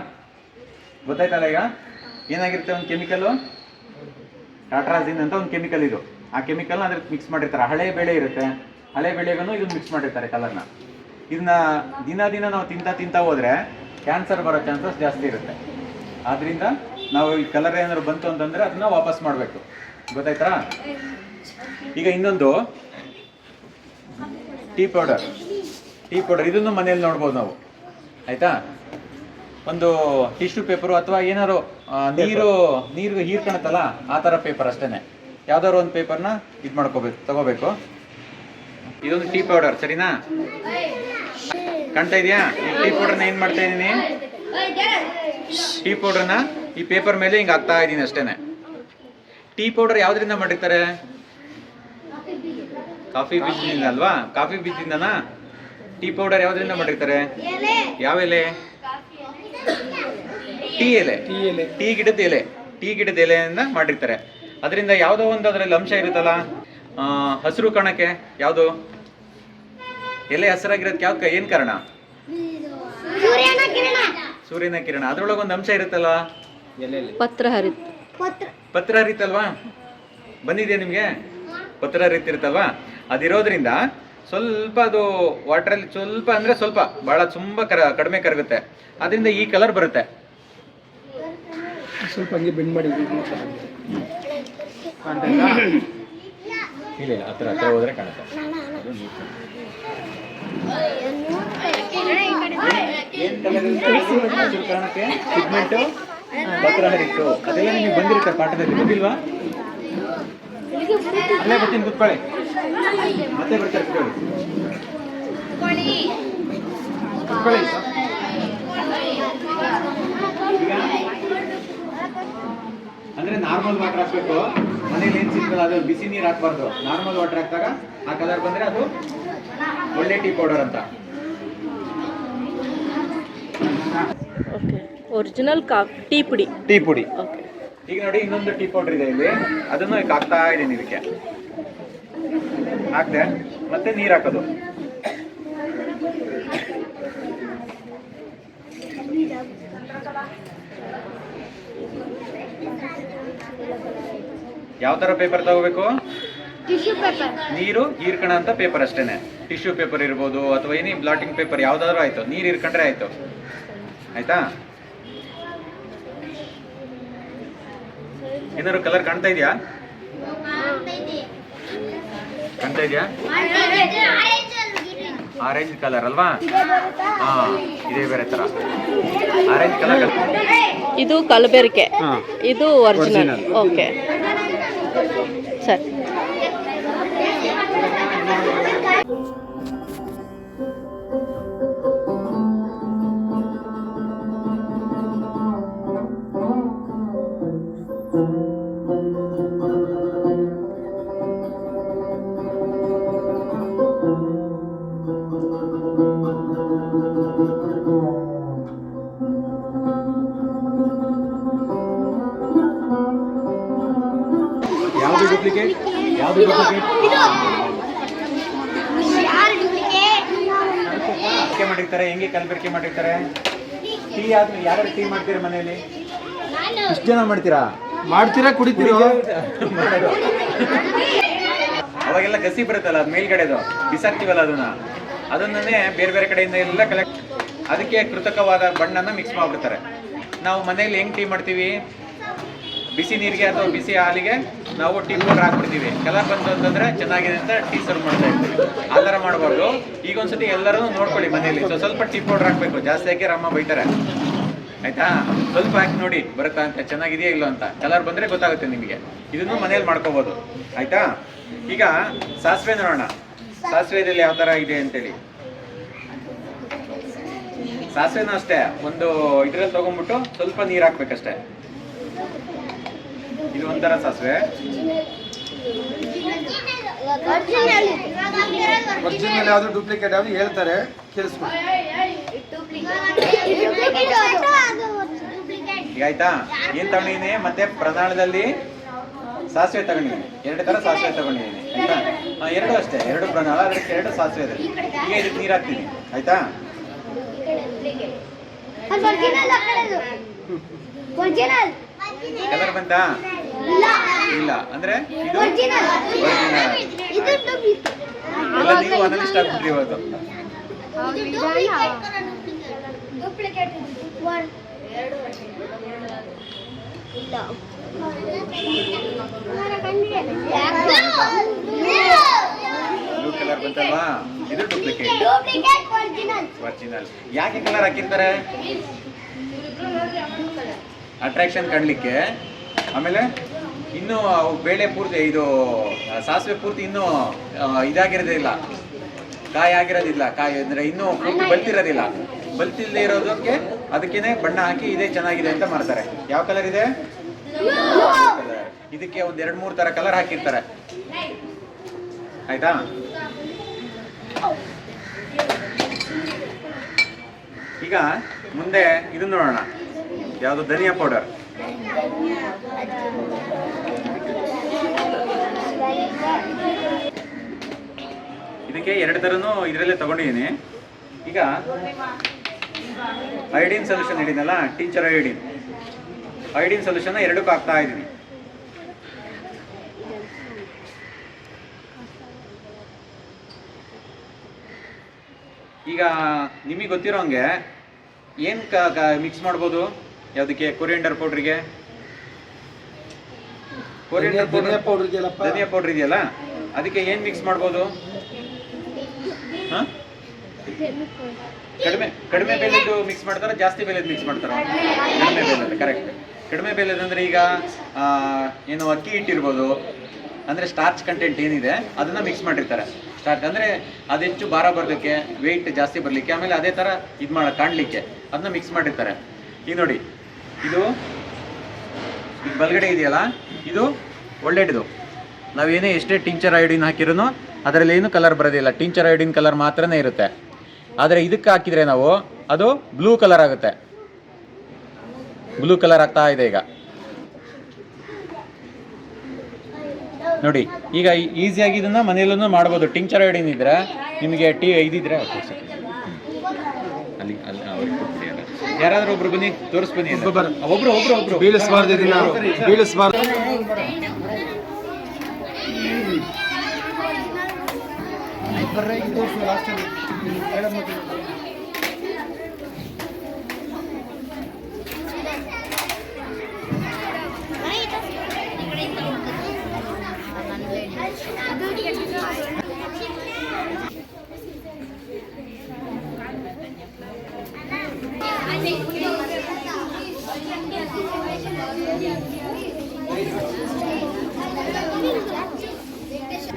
ಗೊತ್ತಾಯ್ತಲ್ಲ? ಈಗ ಏನಾಗಿರುತ್ತೆ, ಒಂದು ಕೆಮಿಕಲ್ಲು ಟಾಟ್ರಾಜಿನ್ ಅಂತ ಒಂದು ಕೆಮಿಕಲ್, ಇದು ಆ ಕೆಮಿಕಲ್ನ ಅದ್ರಲ್ಲಿ ಮಿಕ್ಸ್ ಮಾಡಿರ್ತಾರೆ. ಹಳೆ ಬೇಳೆ ಇರುತ್ತೆ, ಹಳೆ ಬೇಳೆಗೂ ಇದನ್ನು ಮಿಕ್ಸ್ ಮಾಡಿರ್ತಾರೆ ಕಲರ್ನ. ಇದನ್ನ ದಿನ ನಾವು ತಿಂತಾ ಹೋದರೆ ಕ್ಯಾನ್ಸರ್ ಬರೋ ಚಾನ್ಸಸ್ ಜಾಸ್ತಿ ಇರುತ್ತೆ. ಆದ್ದರಿಂದ ನಾವು ಈ ಕಲರ್ ಏನಾದ್ರು ಬಂತು ಅಂತಂದರೆ ಅದನ್ನ ವಾಪಸ್ ಮಾಡಬೇಕು. ಗೊತ್ತಾಯ್ತಾ? ಈಗ ಇನ್ನೊಂದು ಟೀ ಪೌಡರ್ ಇದನ್ನು ಮನೇಲಿ ನೋಡ್ಬೋದು ನಾವು. ಆಯಿತಾ? ಒಂದು ಟಿಶ್ಯೂ ಪೇಪರು ಅಥವಾ ಏನಾದ್ರು ನೀರು ಹೀರ್ಕೊಳತ್ತಲ್ಲ ಆ ಥರ ಪೇಪರ್ ಅಷ್ಟೇ. ಯಾವ್ದಾದ್ರು ಒಂದು ಪೇಪರ್ನ ಇದು ತಗೋಬೇಕು. ಇದೊಂದು ಟೀ ಪೌಡರ್, ಸರಿನಾ? ಕಾಣ್ತಾ ಇದೆಯಾ? ಈ ಟೀ ಪೌಡರ್ನ ಏನು ಮಾಡ್ತಾ ಇದ್ದೀನಿ, ಟೀ ಪೌಡರ್ನ ಈ ಪೇಪರ್ ಮೇಲೆ ಹಿಂಗೆ ಹಾಕ್ತಾ ಇದ್ದೀನಿ ಅಷ್ಟೇ. ಟೀ ಪೌಡರ್ ಯಾವುದರಿಂದ ಮಾಡಿರ್ತಾರೆ? ಕಾಫಿ ಬೀಜದಿಂದ ಅಲ್ವಾ? ಕಾಫಿ ಬೀಜದಿಂದನಾ? ಟೀ ಪೌಡರ್ ಯಾವುದರಿಂದ ಮಾಡಿರ್ತಾರೆ? ಯಾವ ಎಲೆ? ಟೀ ಎಲೆ, ಟೀ ಗಿಡದ ಎಲೆಯಿಂದ ಮಾಡಿರ್ತಾರೆ. ಅದರಿಂದ ಯಾವುದೋ ಒಂದು ಅದರಲ್ಲಿ ಅಂಶ ಇರುತ್ತಲ್ಲ, ಹಸಿರು ಕಣಕ್ಕೆ ಯಾವುದು ಎಲೆ ಹಸಿರಾಗಿರೋದಕ್ಕೆ ಯಾವ್ದು, ಏನು ಕಾರಣ? ಸೂರ್ಯನ ಕಿರಣ. ಅದ್ರೊಳಗೊಂದು ಅಂಶ ಇರುತ್ತಲ್ಲ, ಪತ್ರ ಹರಿತಲ್ವಾ? ಬಂದಿದೆಯಾ ನಿಮಗೆ? ಪತ್ರ ಹರಿತಿರುತ್ತಲ್ವಾ? ಅದಿರೋದ್ರಿಂದ ಸ್ವಲ್ಪ ಅದು ವಾಟ್ರಲ್ಲಿ ಸ್ವಲ್ಪ ಅಂದರೆ ಸ್ವಲ್ಪ ಭಾಳ ತುಂಬ ಕಡಿಮೆ ಕರಗುತ್ತೆ. ಅದರಿಂದ ಈ ಕಲರ್ ಬರುತ್ತೆ. ಸ್ವಲ್ಪ ಹಂಗೆ ಬೆಂಡ್ ಮಾಡಿ ಇಲ್ಲ ಹತ್ರ ಹೋದ್ರೆ ಕಾಣುತ್ತೆ. ಏನು ಕಲರ್ ಕಾರಣಕ್ಕೆ ಪಿಗ್ಮೆಂಟು ಪತ್ರ ಹರಿತ್ತು, ಅದೆಲ್ಲ ನಿಮಗೆ ಬಂದಿರುತ್ತೆ ಪಾಠದಲ್ಲಿ, ಗೊತ್ತಿಲ್ವಾ? ಅಲ್ಲೇ ಬರ್ತೀನಿ, ಕೂತ್ಕೊಳ್ಳಿ. ಮತ್ತೆ ಬರ್ತಾರೆ, ಕೂತ್ಕೊಳ್ಳಿ. ಅಂದ್ರೆ ನಾರ್ಮಲ್ ವಾಟರ್ ಹಾಕ್ಬೇಕು. ಮನೇಲಿ ಏನ್ ಸಿಗ್ತಲ್ಲ ಅದು ಬಿಸಿ ನೀರು ಹಾಕ್ಬಾರ್ದು. ನಾರ್ಮಲ್ ವಾಟರ್ ಹಾಕಿದಾಗ ಆ ಕಲರ್ ಬಂದ್ರೆ ಅದು ಒಳ್ಳೆ ಟೀ ಪೌಡರ್ ಅಂತ. ಒರಿಜಿನಲ್ ಟೀ ಪುಡಿ. ಈಗ ನೋಡಿ ಇನ್ನೊಂದು ಟೀ ಪೌಡರ್ ಇದೆ ಇಲ್ಲಿ, ಅದನ್ನು ಈಗ ಹಾಕ್ತಾ ಇದ್ದೀನಿ. ಇದಕ್ಕೆ ಹಾಕ್ದೆ ಮತ್ತೆ ನೀರು ಹಾಕೋದು. ಯಾವ ತರ ಪೇಪರ್ ತಗೋಬೇಕು? ನೀರು ಹೀರ್ಕಣ ಅಂತ ಪೇಪರ್ ಅಷ್ಟೇನೆ. ಟಿಶ್ಯೂ ಪೇಪರ್ ಇರ್ಬೋದು ಅಥವಾ ಏನೇ ಬ್ಲಾಟಿಂಗ್ ಪೇಪರ್ ಯಾವ್ದಾದ್ರು ಆಯ್ತು, ನೀರು ಹೀರ್ಕೊಂಡ್ರೆ ಆಯ್ತು. ಆಯ್ತಾ? ಏನಾದ್ರು ಕಲರ್ ಕಾಣ್ತಾ ಇದೆಯಾ? ಆರೆಂಜ್ ಕಲರ್ ಅಲ್ವಾ? ಹಾ, ಇದೇ ಬೇರೆ ತರ ಆರೆಂಜ್ ಕಲರ್. ಇದು ಕಲಬೆರಕೆ, ಇದು ಒರಿಜಿನಲ್. Okay sir. ಯಾವುದು ಡೂಪ್ಲಿಕೇಟ್? ಮಾಡಿರ್ತಾರೆ. ಹೆಂಗೆ ಕಲಬೆರಕೆ ಮಾಡಿರ್ತಾರೆ? ಟೀ ಆದ್ಮೇಲೆ ಯಾರು ಟೀ ಮಾಡ್ತೀರಾ ಮನೆಯಲ್ಲಿ? ಇಷ್ಟು ಜನ ಮಾಡ್ತೀರಾ ಕುಡಿತೀರೋ? ಅವಾಗೆಲ್ಲ ಗಸಿ ಬರುತ್ತಲ್ಲ, ಅದು ಮೇಲ್ಗಡೆದು ಬಿಸಾಕ್ತಿವಲ್ಲ, ಅದನ್ನೇ ಬೇರೆ ಬೇರೆ ಕಡೆಯಿಂದ ಎಲ್ಲ ಕಲೆಕ್ಟ್, ಅದಕ್ಕೆ ಕೃತಕವಾದ ಬಣ್ಣನ ಮಿಕ್ಸ್ ಮಾಡಿಬಿಡ್ತಾರೆ. ನಾವು ಮನೆಯಲ್ಲಿ ಹೆಂಗೆ ಟೀ ಮಾಡ್ತೀವಿ? ಬಿಸಿ ನೀರಿಗೆ ಅಥವಾ ಬಿಸಿ ಹಾಲಿಗೆ ನಾವು ಟೀ ಪೌಡರ್ ಹಾಕ್ಬಿಡ್ತೀವಿ. ಕಲರ್ ಬಂತು ಅಂತಂದರೆ ಚೆನ್ನಾಗಿದೆ ಅಂತ ಟೀ ಸರ್ವ್ ಮಾಡ್ತಾ ಇರ್ತೀವಿ. ಆ ಥರ ಮಾಡಬಾರ್ದು. ಈಗ ಒಂದ್ಸತಿ ಎಲ್ಲರೂ ನೋಡ್ಕೊಳ್ಳಿ ಮನೆಯಲ್ಲಿ. ಸ್ವಲ್ಪ ಟೀ ಪೌಡರ್ ಹಾಕಬೇಕು, ಜಾಸ್ತಿ ಹಾಕಿ ಅಮ್ಮ ಬೈತಾರೆ. ಆಯಿತಾ? ಸ್ವಲ್ಪ ಹಾಕಿ ನೋಡಿ ಬರುತ್ತಾ ಅಂತ, ಚೆನ್ನಾಗಿದೆಯಾ ಇಲ್ಲೋ ಅಂತ. ಕಲರ್ ಬಂದರೆ ಗೊತ್ತಾಗುತ್ತೆ ನಿಮಗೆ. ಇದನ್ನು ಮನೇಲಿ ಮಾಡ್ಕೋಬೋದು. ಆಯಿತಾ? ಈಗ ಸಾಸಿವೆ ನೋಡೋಣ, ಸಾಸಿವೆದಲ್ಲಿ ಯಾವ ಥರ ಇದೆ ಅಂತೇಳಿ. ಸಾಸಿವೆನೂ ಅಷ್ಟೇ ಒಂದು ಇದ್ರಲ್ಲಿ ತಗೊಂಡ್ಬಿಟ್ಟು ಸ್ವಲ್ಪ ನೀರು ಹಾಕ್ಬೇಕಷ್ಟೇ. ಇದು ಒಂಥರ ಸಾಸಿವೆ. ಒರಿಜಿನಲ್ ಯಾವುದು ಡೂಪ್ಲಿಕೇಟ್ ಯಾವುದು ಹೇಳ್ತಾರೆ, ಕೇಳಿಸ್ಕೊಳ್ಳಿ. ಈಗ ಆಯ್ತಾ, ಏನ್ ತಗೊಂಡಿದ್ದೀನಿ ಮತ್ತೆ ಪ್ರಣಾಳದಲ್ಲಿ ಸಾಸಿವೆ ತಗೊಂಡಿದ್ದೀನಿ, 2 ತರ ಸಾಸಿವೆ ತಗೊಂಡಿದ್ದೀನಿ ಆಯ್ತಾ. ಎರಡು ಅಷ್ಟೇ, 2 ಪ್ರಣಾಳ, ಅದಕ್ಕೆ 2 ಸಾಸಿವೆ ಇದೆ. ಈಗ ಇದಕ್ಕೆ ನೀರು ಹಾಕ್ತೀನಿ ಆಯ್ತಾ. ಕಲರ್ ಬಂತಾ? ಇಲ್ಲ ಅಂದ್ರೆ ಇದು ಒರಿಜಿನಲ್. ಎಲ್ಲ ನೀವು ಅನಲಿಸ್ಟ್ ಆಗ್ಬಿಟ್ರಿ ಇವತ್ತು. ಬ್ಲೂ ಕಲರ್ ಬಂತಲ್ವಾ, ಇದು ಡೂಪ್ಲಿಕೇಟ್. ಒರಿಜಿನಲ್ ಯಾಕೆ ಕಲರ್ ಹಾಕಿರ್ತಾರೆ? ಅಟ್ರಾಕ್ಷನ್ ಕಾಣಲಿಕ್ಕೆ. ಆಮೇಲೆ ಇನ್ನೂ ಬೇಳೆ ಪೂರ್ತಿ, ಇದು ಸಾಸಿವೆ ಪೂರ್ತಿ ಇನ್ನೂ ಇದಾಗಿರೋದಿಲ್ಲ, ಕಾಯಿ ಆಗಿರೋದಿಲ್ಲ. ಕಾಯಿ ಅಂದರೆ ಇನ್ನೂ ಪೂರ್ತಿ ಬಲ್ತಿರೋದಿಲ್ಲ. ಬಲ್ತಿಲ್ಲದೆ ಇರೋದಕ್ಕೆ ಅದಕ್ಕೇನೆ ಬಣ್ಣ ಹಾಕಿ ಇದೇ ಚೆನ್ನಾಗಿದೆ ಅಂತ ಮಾಡ್ತಾರೆ. ಯಾವ ಕಲರ್ ಇದೆ? ಇದಕ್ಕೆ ಒಂದು 2-3 ಥರ ಕಲರ್ ಹಾಕಿರ್ತಾರೆ ಆಯ್ತಾ. ಈಗ ಮುಂದೆ ಇದು ನೋಡೋಣ, ಯಾವುದು ಧನಿಯಾ ಪೌಡರ್. ಇದಕ್ಕೆ 2 ಥರನೂ ಇದರಲ್ಲೇ ತಗೊಂಡಿದ್ದೀನಿ. ಈಗ ಐಡಿನ್ ಸೊಲ್ಯೂಷನ್ ಹಿಡಿದಲ್ಲ, ಟಿಂಚರ್ ಐಡಿನ್ ಸೊಲ್ಯೂಷನ್ 2ಕ್ಕೂ ಹಾಕ್ತಾ ಇದ್ದೀನಿ. ಈಗ ನಿಮಗೆ ಗೊತ್ತಿರೋ ಹಂಗೆ ಏನು ಮಿಕ್ಸ್ ಮಾಡ್ಬೋದು ಯಾವುದಕ್ಕೆ? ಕೊರಿಯಂಡರ್ ಪೌಡ್ರಿಗೆ, ಧನಿಯಾ ಪೌಡ್ರ್ ಇದೆಯಲ್ಲ, ಅದಕ್ಕೆ ಏನು ಮಿಕ್ಸ್ ಮಾಡ್ಬೋದು? ಹಾಂ, ಕಡಿಮೆ ಬೆಲೆದು ಮಿಕ್ಸ್ ಮಾಡ್ತಾರ, ಜಾಸ್ತಿ ಬೆಲೆದು ಮಿಕ್ಸ್ ಮಾಡ್ತಾರ? ಕಡಿಮೆ ಬೆಲೆದು, ಕರೆಕ್ಟ್. ಕಡಿಮೆ ಬೆಲೆದು ಅಂದರೆ ಈಗ ಏನು ಅಕ್ಕಿ ಹಿಟ್ಟಿರ್ಬೋದು, ಅಂದರೆ ಸ್ಟಾರ್ಚ್ ಕಂಟೆಂಟ್ ಏನಿದೆ ಅದನ್ನು ಮಿಕ್ಸ್ ಮಾಡಿರ್ತಾರೆ. ಸ್ಟಾರ್ಚ್ ಅಂದರೆ ಅದು ಹೆಚ್ಚು ಭಾರ ಬರೋದಕ್ಕೆ, ವೆಯ್ಟ್ ಜಾಸ್ತಿ ಬರಲಿಕ್ಕೆ, ಆಮೇಲೆ ಅದೇ ಥರ ಇದು ಕಾಣಲಿಕ್ಕೆ ಅದನ್ನ ಮಿಕ್ಸ್ ಮಾಡಿರ್ತಾರೆ. ಈಗ ನೋಡಿ, ಇದು ಈಗ ಬಲಗಡೆ ಇದೆಯಲ್ಲ, ಇದು ಒಳ್ಳೆಯದು. ನಾವೇನೇ ಎಷ್ಟೇ ಟಿಂಚರ್ ಐಡಿನ್ ಹಾಕಿರೂ ಅದರಲ್ಲಿ ಏನು ಕಲರ್ ಬರೋದಿಲ್ಲ, ಟಿಂಚರ್ ಐಡಿನ್ ಕಲರ್ ಮಾತ್ರನೇ ಇರುತ್ತೆ. ಆದರೆ ಇದಕ್ಕೆ ಹಾಕಿದರೆ ನಾವು ಅದು ಬ್ಲೂ ಕಲರ್ ಆಗುತ್ತೆ. ಬ್ಲೂ ಕಲರ್ ಆಗ್ತಾ ಇದೆ ಈಗ ನೋಡಿ. ಈಗ ಈಸಿಯಾಗಿ ಇದನ್ನು ಮನೆಯಲ್ಲೂ ಮಾಡ್ಬೋದು. ಟಿಂಚರ್ ಐಡಿನ್ ಇದ್ರೆ ನಿಮಗೆ ಇದಿದ್ರೆ ಅಲ್ಲಿ ಅವ್ರಿಗೆ ಕೊಡ್ತೀರಿ ಅಲ್ಲ, ಯಾರಾದರೂ ಒಬ್ರು ಬನ್ನಿ, ತೋರಿಸ್ಬನ್ನಿ. ಒಬ್ರು ಬೀಳಿಸಬಾರ್ದು, ಇದನ್ನ ಬೀಳಿಸಬಾರ್ದು.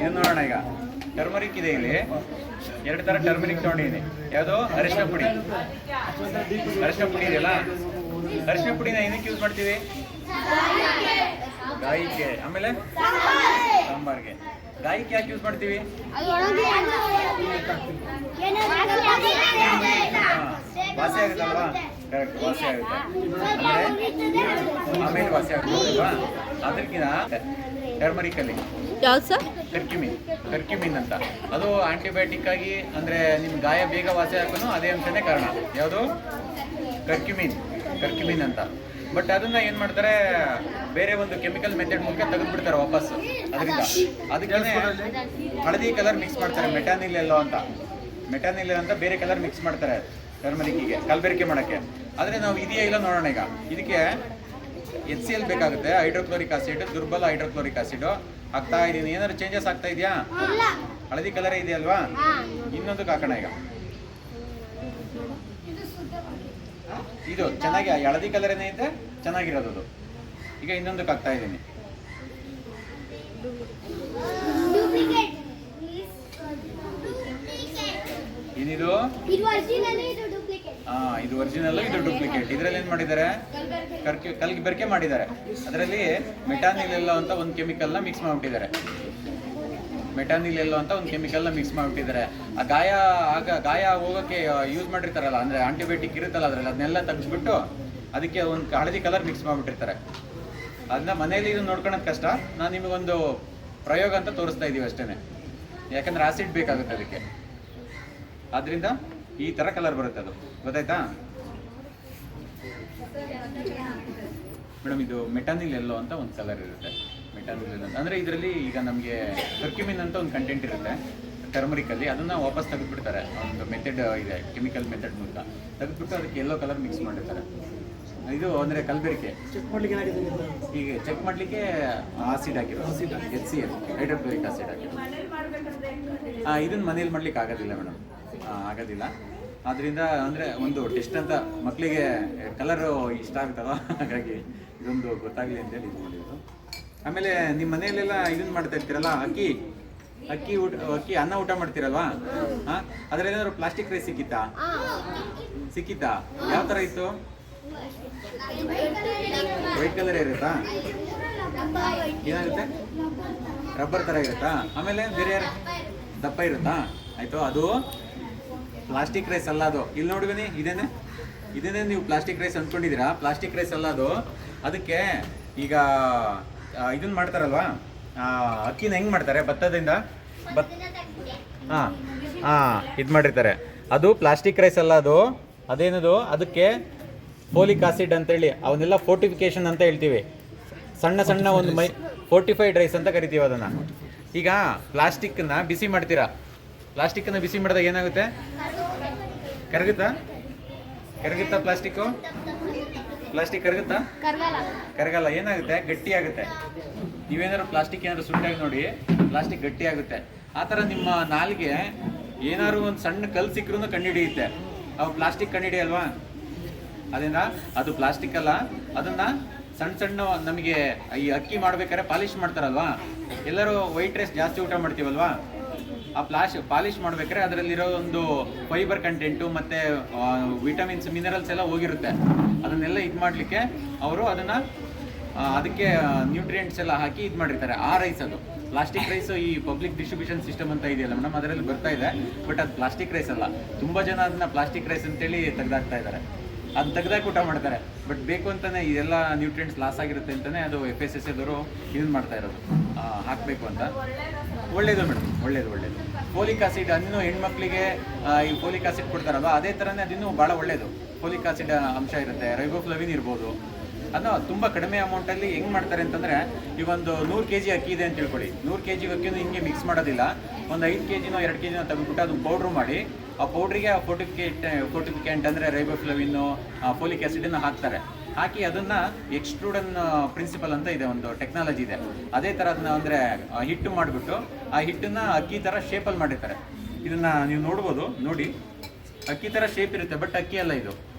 ಏನು ನೋಡೋಣ. ಈಗ ಟರ್ಮರಿಕ್ ಇದೆ, ಇಲ್ಲಿ 2 ಥರ ಟರ್ಮರಿಕ್ ತೊಗೊಂಡಿದ್ದೀನಿ. ಯಾವುದು? ಅರಿಶಿನ ಪುಡಿ. ಅರಿಶಿನ ಪುಡಿ ಇದೆಯಲ್ಲ, ಅರಿಶಿನ ಪುಡಿನ ಏನಕ್ಕೆ ಯೂಸ್ ಮಾಡ್ತೀವಿ? ಗಾಯಕ್ಕೆ, ಆಮೇಲೆ ಸಾಂಬಾರ್ಗೆ. ಗಾಯಕ್ಕೆ ಯಾಕೆ ಯೂಸ್ ಮಾಡ್ತೀವಿ? ವಾಸಿ ಆಗುತ್ತಲ್ವಾ? ಕರೆಕ್ಟ್, ವಾಸಿ ಆಗುತ್ತೆ. ಆಮೇಲೆ ವಾಸಿ ಆಗುತ್ತಲ್ವಾ? ಅದಕ್ಕಿಂತ ಟರ್ಮರಿಕ್ ಅಲ್ಲಿ ಯಾವ್ದು ಸರ್? ಕರ್ಕ್ಯುಮಿನ್ ಅಂತ, ಅದು ಆಂಟಿಬಯೋಟಿಕ್ ಆಗಿ, ಅಂದರೆ ನಿಮ್ಮ ಗಾಯ ಬೇಗ ವಾಸಿ ಆಗೋನು ಅದೇ ಅಂಶನೇ ಕಾರಣ. ಯಾವುದು? ಕರ್ಕ್ಯುಮಿನ್ ಅಂತ. ಬಟ್ ಅದನ್ನ ಏನು ಮಾಡ್ತಾರೆ, ಬೇರೆ ಒಂದು ಕೆಮಿಕಲ್ ಮೆಥಡ್ ಮೂಲಕ ತೆಗೆದುಬಿಡ್ತಾರೆ ವಾಪಸ್. ಅದರಿಂದ ಅದಕ್ಕೆ ಹಳದಿ ಕಲರ್ ಮಿಕ್ಸ್ ಮಾಡ್ತಾರೆ, ಮೆಟಾನಿಲ್ ಅಂತ ಬೇರೆ ಕಲರ್ ಮಿಕ್ಸ್ ಮಾಡ್ತಾರೆ ಟರ್ಮರಿಕ್ಕಿಗೆ, ಕಲಬೆರಕೆ ಮಾಡೋಕ್ಕೆ. ಆದರೆ ನಾವು ಇದೆಯಾ ಇಲ್ಲ ನೋಡೋಣ. ಈಗ ಇದಕ್ಕೆ HCl ಬೇಕಾಗುತ್ತೆ, ಹೈಡ್ರೋಕ್ಲೋರಿಕ್ ಆಸಿಡ್, ದುರ್ಬಲ ಹೈಡ್ರೋಕ್ಲೋರಿಕ್ ಆಸಿಡ್ ಹಾಕ್ತಾ ಇದ್ದೀನಿ. ಏನಾದ್ರು ಚೇಂಜಸ್ ಆಗ್ತಾ ಇದೆಯಾ? ಹಳದಿ ಕಲರೇ ಇದೆಯಲ್ವಾ? ಇನ್ನೊಂದಕ್ಕೆ ಹಾಕೋಣ. ಈಗ ಇದು ಚೆನ್ನಾಗಿ ಹಳದಿ ಕಲರ್ ಏನಿದೆ ಚೆನ್ನಾಗಿರೋದು ಅದು. ಈಗ ಇನ್ನೊಂದಕ್ಕೆ ಹಾಕ್ತಾ ಇದ್ದೀನಿ. ಏನಿದು? ಇದು ಒರಿಜಿನಲ್, ಇದು ಡೂಪ್ಲಿಕೇಟ್. ಇದರಲ್ಲಿ ಏನು ಮಾಡಿದ್ದಾರೆ, ಕಲಬೆರಕೆ ಮಾಡಿದ್ದಾರೆ. ಅದರಲ್ಲಿ ಮೆಟಾನಿಲ್ ಎಲ್ಲೋ ಅಂತ ಒಂದು ಕೆಮಿಕಲ್ನ ಮಿಕ್ಸ್ ಮಾಡಿಬಿಟ್ಟಿದ್ದಾರೆ. ಮೆಟಾನಿಲ್ ಎಲ್ಲೋ ಅಂತ ಒಂದು ಕೆಮಿಕಲ್ನ ಮಿಕ್ಸ್ ಮಾಡಿಬಿಟ್ಟಿದ್ದಾರೆ. ಆ ಗಾಯ ಹೋಗೋಕ್ಕೆ ಯೂಸ್ ಮಾಡಿರ್ತಾರಲ್ಲ, ಅಂದರೆ ಆಂಟಿಬಯೋಟಿಕ್ ಇರುತ್ತಲ್ಲ ಅದರಲ್ಲಿ, ಅದನ್ನೆಲ್ಲ ತೆಗೆಸ್ಬಿಟ್ಟು ಅದಕ್ಕೆ ಒಂದು ಹಳದಿ ಕಲರ್ ಮಿಕ್ಸ್ ಮಾಡಿಬಿಟ್ಟಿರ್ತಾರೆ. ಅದನ್ನ ಮನೇಲಿ ಇದು ನೋಡ್ಕೊಳ್ಳೋದು ಕಷ್ಟ. ನಾನು ನಿಮಗೊಂದು ಪ್ರಯೋಗ ಅಂತ ತೋರಿಸ್ತಾ ಇದ್ದೀವಿ ಅಷ್ಟೇ. ಯಾಕಂದರೆ ಆಸಿಡ್ ಬೇಕಾಗುತ್ತೆ ಅದಕ್ಕೆ. ಆದ್ದರಿಂದ ಈ ಥರ ಕಲರ್ ಬರುತ್ತೆ. ಅದು ಗೊತ್ತಾಯ್ತಾ ಮೇಡಮ್? ಇದು ಮೆಟಾನಿಲ್ ಎಲ್ಲೋ ಅಂತ ಒಂದು ಕಲರ್ ಇರುತ್ತೆ. ಮೆಟಾನಿಲ್ ಎಲ್ಲೋ ಅಂದರೆ ಇದರಲ್ಲಿ ಈಗ ನಮಗೆ ಕರ್ಕ್ಯುಮಿನ್ ಅಂತ ಒಂದು ಕಂಟೆಂಟ್ ಇರುತ್ತೆ ಟರ್ಮರಿಕಲ್ಲಿ. ಅದನ್ನು ವಾಪಸ್ ತೆಗೆದುಬಿಡ್ತಾರೆ. ಒಂದು ಮೆಥಡ್ ಇದೆ, ಕೆಮಿಕಲ್ ಮೆಥಡ್ ಮೂಲಕ ತೆಗೆದುಬಿಟ್ಟು ಅದಕ್ಕೆ ಎಲ್ಲೋ ಕಲರ್ ಮಿಕ್ಸ್ ಮಾಡಿರ್ತಾರೆ. ಇದು ಅಂದರೆ ಕಲಬೆರಕೆ. ಈಗ ಚೆಕ್ ಮಾಡಲಿಕ್ಕೆ ಆಸಿಡ್ ಹಾಕಿರೋ, HCl ಹೈಡ್ರೋಕ್ಲೋರಿಕ್ ಆಸಿಡ್ ಹಾಕಿರೋ. ಇದನ್ನು ಮನೇಲಿ ಮಾಡ್ಲಿಕ್ಕೆ ಆಗೋದಿಲ್ಲ ಮೇಡಮ್, ಆಗೋದಿಲ್ಲ. ಆದ್ದರಿಂದ ಅಂದರೆ ಒಂದು ಟೆಸ್ಟ್ ಅಂತ ಮಕ್ಕಳಿಗೆ ಕಲರು ಇಷ್ಟ ಆಗುತ್ತಲ್ಲ, ಹಾಗಾಗಿ ಇದೊಂದು ಗೊತ್ತಾಗಲಿ ಅಂತೇಳಿ ಇದು ಮಾಡಿರೋದು. ಆಮೇಲೆ ನಿಮ್ಮ ಮನೆಯಲ್ಲೆಲ್ಲ ಇದನ್ನು ಮಾಡ್ತಾ ಇರ್ತೀರಲ್ಲ, ಅಕ್ಕಿ ಅನ್ನ ಊಟ ಮಾಡ್ತೀರಲ್ವಾ? ಹಾಂ, ಅದರಲ್ಲಿ ಏನಾದ್ರು ಪ್ಲಾಸ್ಟಿಕ್ ರೈಸ್ ಸಿಕ್ಕಿತ್ತಾ? ಯಾವ ಥರ ಇತ್ತು? ವೈಟ್ ಕಲರ್ ಇರುತ್ತಾ? ಏನಾಗುತ್ತೆ? ರಬ್ಬರ್ ಥರ ಇರುತ್ತಾ? ಆಮೇಲೆ ಬೇರೆ ದಪ್ಪ ಇರುತ್ತಾ? ಆಯಿತು, ಅದು ಪ್ಲಾಸ್ಟಿಕ್ ರೈಸ್ ಅಲ್ಲ ಅದು. ಇಲ್ಲಿ ನೋಡಿ ಬನ್ನಿ, ಇದೇನೇ ನೀವು ಪ್ಲಾಸ್ಟಿಕ್ ರೈಸ್ ಅಂದ್ಕೊಂಡಿದ್ದೀರಾ. ಪ್ಲಾಸ್ಟಿಕ್ ರೈಸ್ ಅಲ್ಲ ಅದು. ಅದಕ್ಕೆ ಈಗ ಇದನ್ನು ಮಾಡ್ತಾರಲ್ವಾ, ಅಕ್ಕಿನ ಹೆಂಗೆ ಮಾಡ್ತಾರೆ? ಭತ್ತದಿಂದ ಇದು ಮಾಡಿರ್ತಾರೆ. ಅದು ಪ್ಲಾಸ್ಟಿಕ್ ರೈಸ್ ಅಲ್ಲ ಅದು. ಅದೇನದು, ಅದಕ್ಕೆ ಫೋಲಿಕ್ ಆಸಿಡ್ ಅಂತೇಳಿ, ಅವನ್ನೆಲ್ಲ ಫೋರ್ಟಿಫಿಕೇಶನ್ ಅಂತ ಹೇಳ್ತೀವಿ. ಸಣ್ಣ ಒಂದು ಫೋರ್ಟಿಫೈಡ್ ರೈಸ್ ಅಂತ ಕರಿತೀವಿ ಅದನ್ನು. ಈಗ ಪ್ಲಾಸ್ಟಿಕ್ಕನ್ನು ಬಿಸಿ ಮಾಡ್ತೀರಾ, ಪ್ಲಾಸ್ಟಿಕ್ಕನ್ನು ಬಿಸಿ ಮಾಡಿದಾಗ ಏನಾಗುತ್ತೆ? ಕರಗುತ್ತಾ ಪ್ಲಾಸ್ಟಿಕ್ ಕರಗಲ್ಲ. ಏನಾಗುತ್ತೆ? ಗಟ್ಟಿ ಆಗುತ್ತೆ. ನೀವೇನಾದ್ರು ಪ್ಲಾಸ್ಟಿಕ್ ಏನಾದ್ರು ಸುಟ್ಟಾಗಿ ನೋಡಿ, ಪ್ಲಾಸ್ಟಿಕ್ ಗಟ್ಟಿ ಆಗುತ್ತೆ. ಆ ಥರ ನಿಮ್ಮ ನಾಲಿಗೆ ಏನಾದ್ರು ಒಂದು ಸಣ್ಣ ಕಲ್ಲು ಸಿಕ್ಕರೂ ಕಂಡುಹಿಡಿಯುತ್ತೆ. ಅವು ಪ್ಲಾಸ್ಟಿಕ್ ಕಂಡುಹಿಡಿಯಲ್ವಾ? ಅದರಿಂದ ಅದು ಪ್ಲಾಸ್ಟಿಕ್ ಅಲ್ಲ. ಅದನ್ನು ಸಣ್ಣ ನಮಗೆ ಈ ಅಕ್ಕಿ ಮಾಡ್ಬೇಕಾದ್ರೆ ಪಾಲಿಶ್ ಮಾಡ್ತಾರಲ್ವಾ, ಎಲ್ಲರೂ ವೈಟ್ ರೈಸ್ ಜಾಸ್ತಿ ಊಟ ಮಾಡ್ತೀವಲ್ವಾ, ಆ ಪಾಲಿಶ್ ಮಾಡ್ಬೇಕಾದ್ರೆ ಅದರಲ್ಲಿರೋ ಒಂದು ಫೈಬರ್ ಕಂಟೆಂಟು ಮತ್ತು ವಿಟಮಿನ್ಸ್, ಮಿನರಲ್ಸ್ ಎಲ್ಲ ಹೋಗಿರುತ್ತೆ. ಅದನ್ನೆಲ್ಲ ಇದು ಮಾಡಲಿಕ್ಕೆ ಅವರು ಅದಕ್ಕೆ ನ್ಯೂಟ್ರಿಯೆಂಟ್ಸ್ ಎಲ್ಲ ಹಾಕಿ ಇದು ಮಾಡಿರ್ತಾರೆ. ಆ ರೈಸ್ ಅದು ಪ್ಲಾಸ್ಟಿಕ್ ರೈಸ್. ಈ ಪಬ್ಲಿಕ್ ಡಿಸ್ಟ್ರಿಬ್ಯೂಷನ್ ಸಿಸ್ಟಮ್ ಅಂತ ಇದೆಯಲ್ಲ ಮೇಡಮ್, ಅದರಲ್ಲಿ ಬರ್ತಾ ಇದೆ. ಬಟ್ ಅದು ಪ್ಲಾಸ್ಟಿಕ್ ರೈಸ್ ಅಲ್ಲ. ತುಂಬ ಜನ ಅದನ್ನ ಪ್ಲಾಸ್ಟಿಕ್ ರೈಸ್ ಅಂತೇಳಿ ತೆಗೆದಾಕ್ತಾ ಇದ್ದಾರೆ. ಅದು ತೆಗೆದಾಕಿ ಊಟ ಮಾಡ್ತಾರೆ. ಬಟ್ ಬೇಕು ಅಂತಲೇ ಇದೆಲ್ಲ ನ್ಯೂಟ್ರಿಯೆಂಟ್ಸ್ ಲಾಸ್ ಆಗಿರುತ್ತೆ ಅಂತಲೇ ಅದು FSSAI ದವರು ಇದನ್ನು ಮಾಡ್ತಾ ಇರೋದು, ಹಾಕಬೇಕು ಅಂತ. ಒಳ್ಳೇದು ಮೇಡಮ್, ಒಳ್ಳೇದು. ಫೋಲಿಕ್ ಆಸಿಡ್ ಇನ್ನೂ ಹೆಣ್ಮಕ್ಳಿಗೆ ಈ ಫೋಲಿಕ್ ಆಸಿಡ್ ಕೊಡ್ತಾರಲ್ವ, ಅದೇ ಥರನೇ ಅದಿನ್ನೂ ಭಾಳ ಒಳ್ಳೇದು. ಫೋಲಿಕ್ ಆಸಿಡ್ ಅಂಶ ಇರುತ್ತೆ, ರೈಬೋಫ್ಲವಿನ್ ಇರ್ಬೋದು. ಅದನ್ನು ತುಂಬ ಕಡಿಮೆ ಅಮೌಂಟಲ್ಲಿ ಹೆಂಗೆ ಮಾಡ್ತಾರೆ ಅಂತಂದರೆ, ಈಗ ಒಂದು 100 kg ಅಕ್ಕಿ ಇದೆ ಅಂತ ತಿಳ್ಕೊಳ್ಳಿ. 100 kg ಅಕ್ಕಿನೂ ಹಿಂಗೆ ಮಿಕ್ಸ್ ಮಾಡೋದಿಲ್ಲ. ಒಂದು 5 kgನೋ 2 kgನೋ ತೆಗೆದುಬಿಟ್ಟು ಅದನ್ನು ಪೌಡ್ರ್ ಮಾಡಿ, ಆ ಪೌಡ್ರಿಗೆ ಆ ಫೋರ್ಟಿಫಿಕೆಂಟ್ ಅಂದರೆ ರೈಬೋಫ್ಲವಿನ್ನು, ಫೋಲಿಕ್ ಆ್ಯಸಿಡನ್ನು ಹಾಕ್ತಾರೆ. ಹಾಕಿ ಅದನ್ನು ಎಕ್ಸ್ಟ್ರೂಡನ್ ಪ್ರಿನ್ಸಿಪಲ್ ಅಂತ ಇದೆ, ಒಂದು ಟೆಕ್ನಾಲಜಿ ಇದೆ. ಅದೇ ಥರ ಅದನ್ನ ಅಂದರೆ ಹಿಟ್ಟು ಮಾಡಿಬಿಟ್ಟು ಆ ಹಿಟ್ಟನ್ನು ಅಕ್ಕಿ ಥರ ಶೇಪಲ್ಲಿ ಮಾಡಿರ್ತಾರೆ. ಇದನ್ನು ನೀವು ನೋಡ್ಬೋದು, ನೋಡಿ ಅಕ್ಕಿ ಥರ ಶೇಪ್ ಇರುತ್ತೆ. ಬಟ್ ಅಕ್ಕಿ ಅಲ್ಲ, ಇದು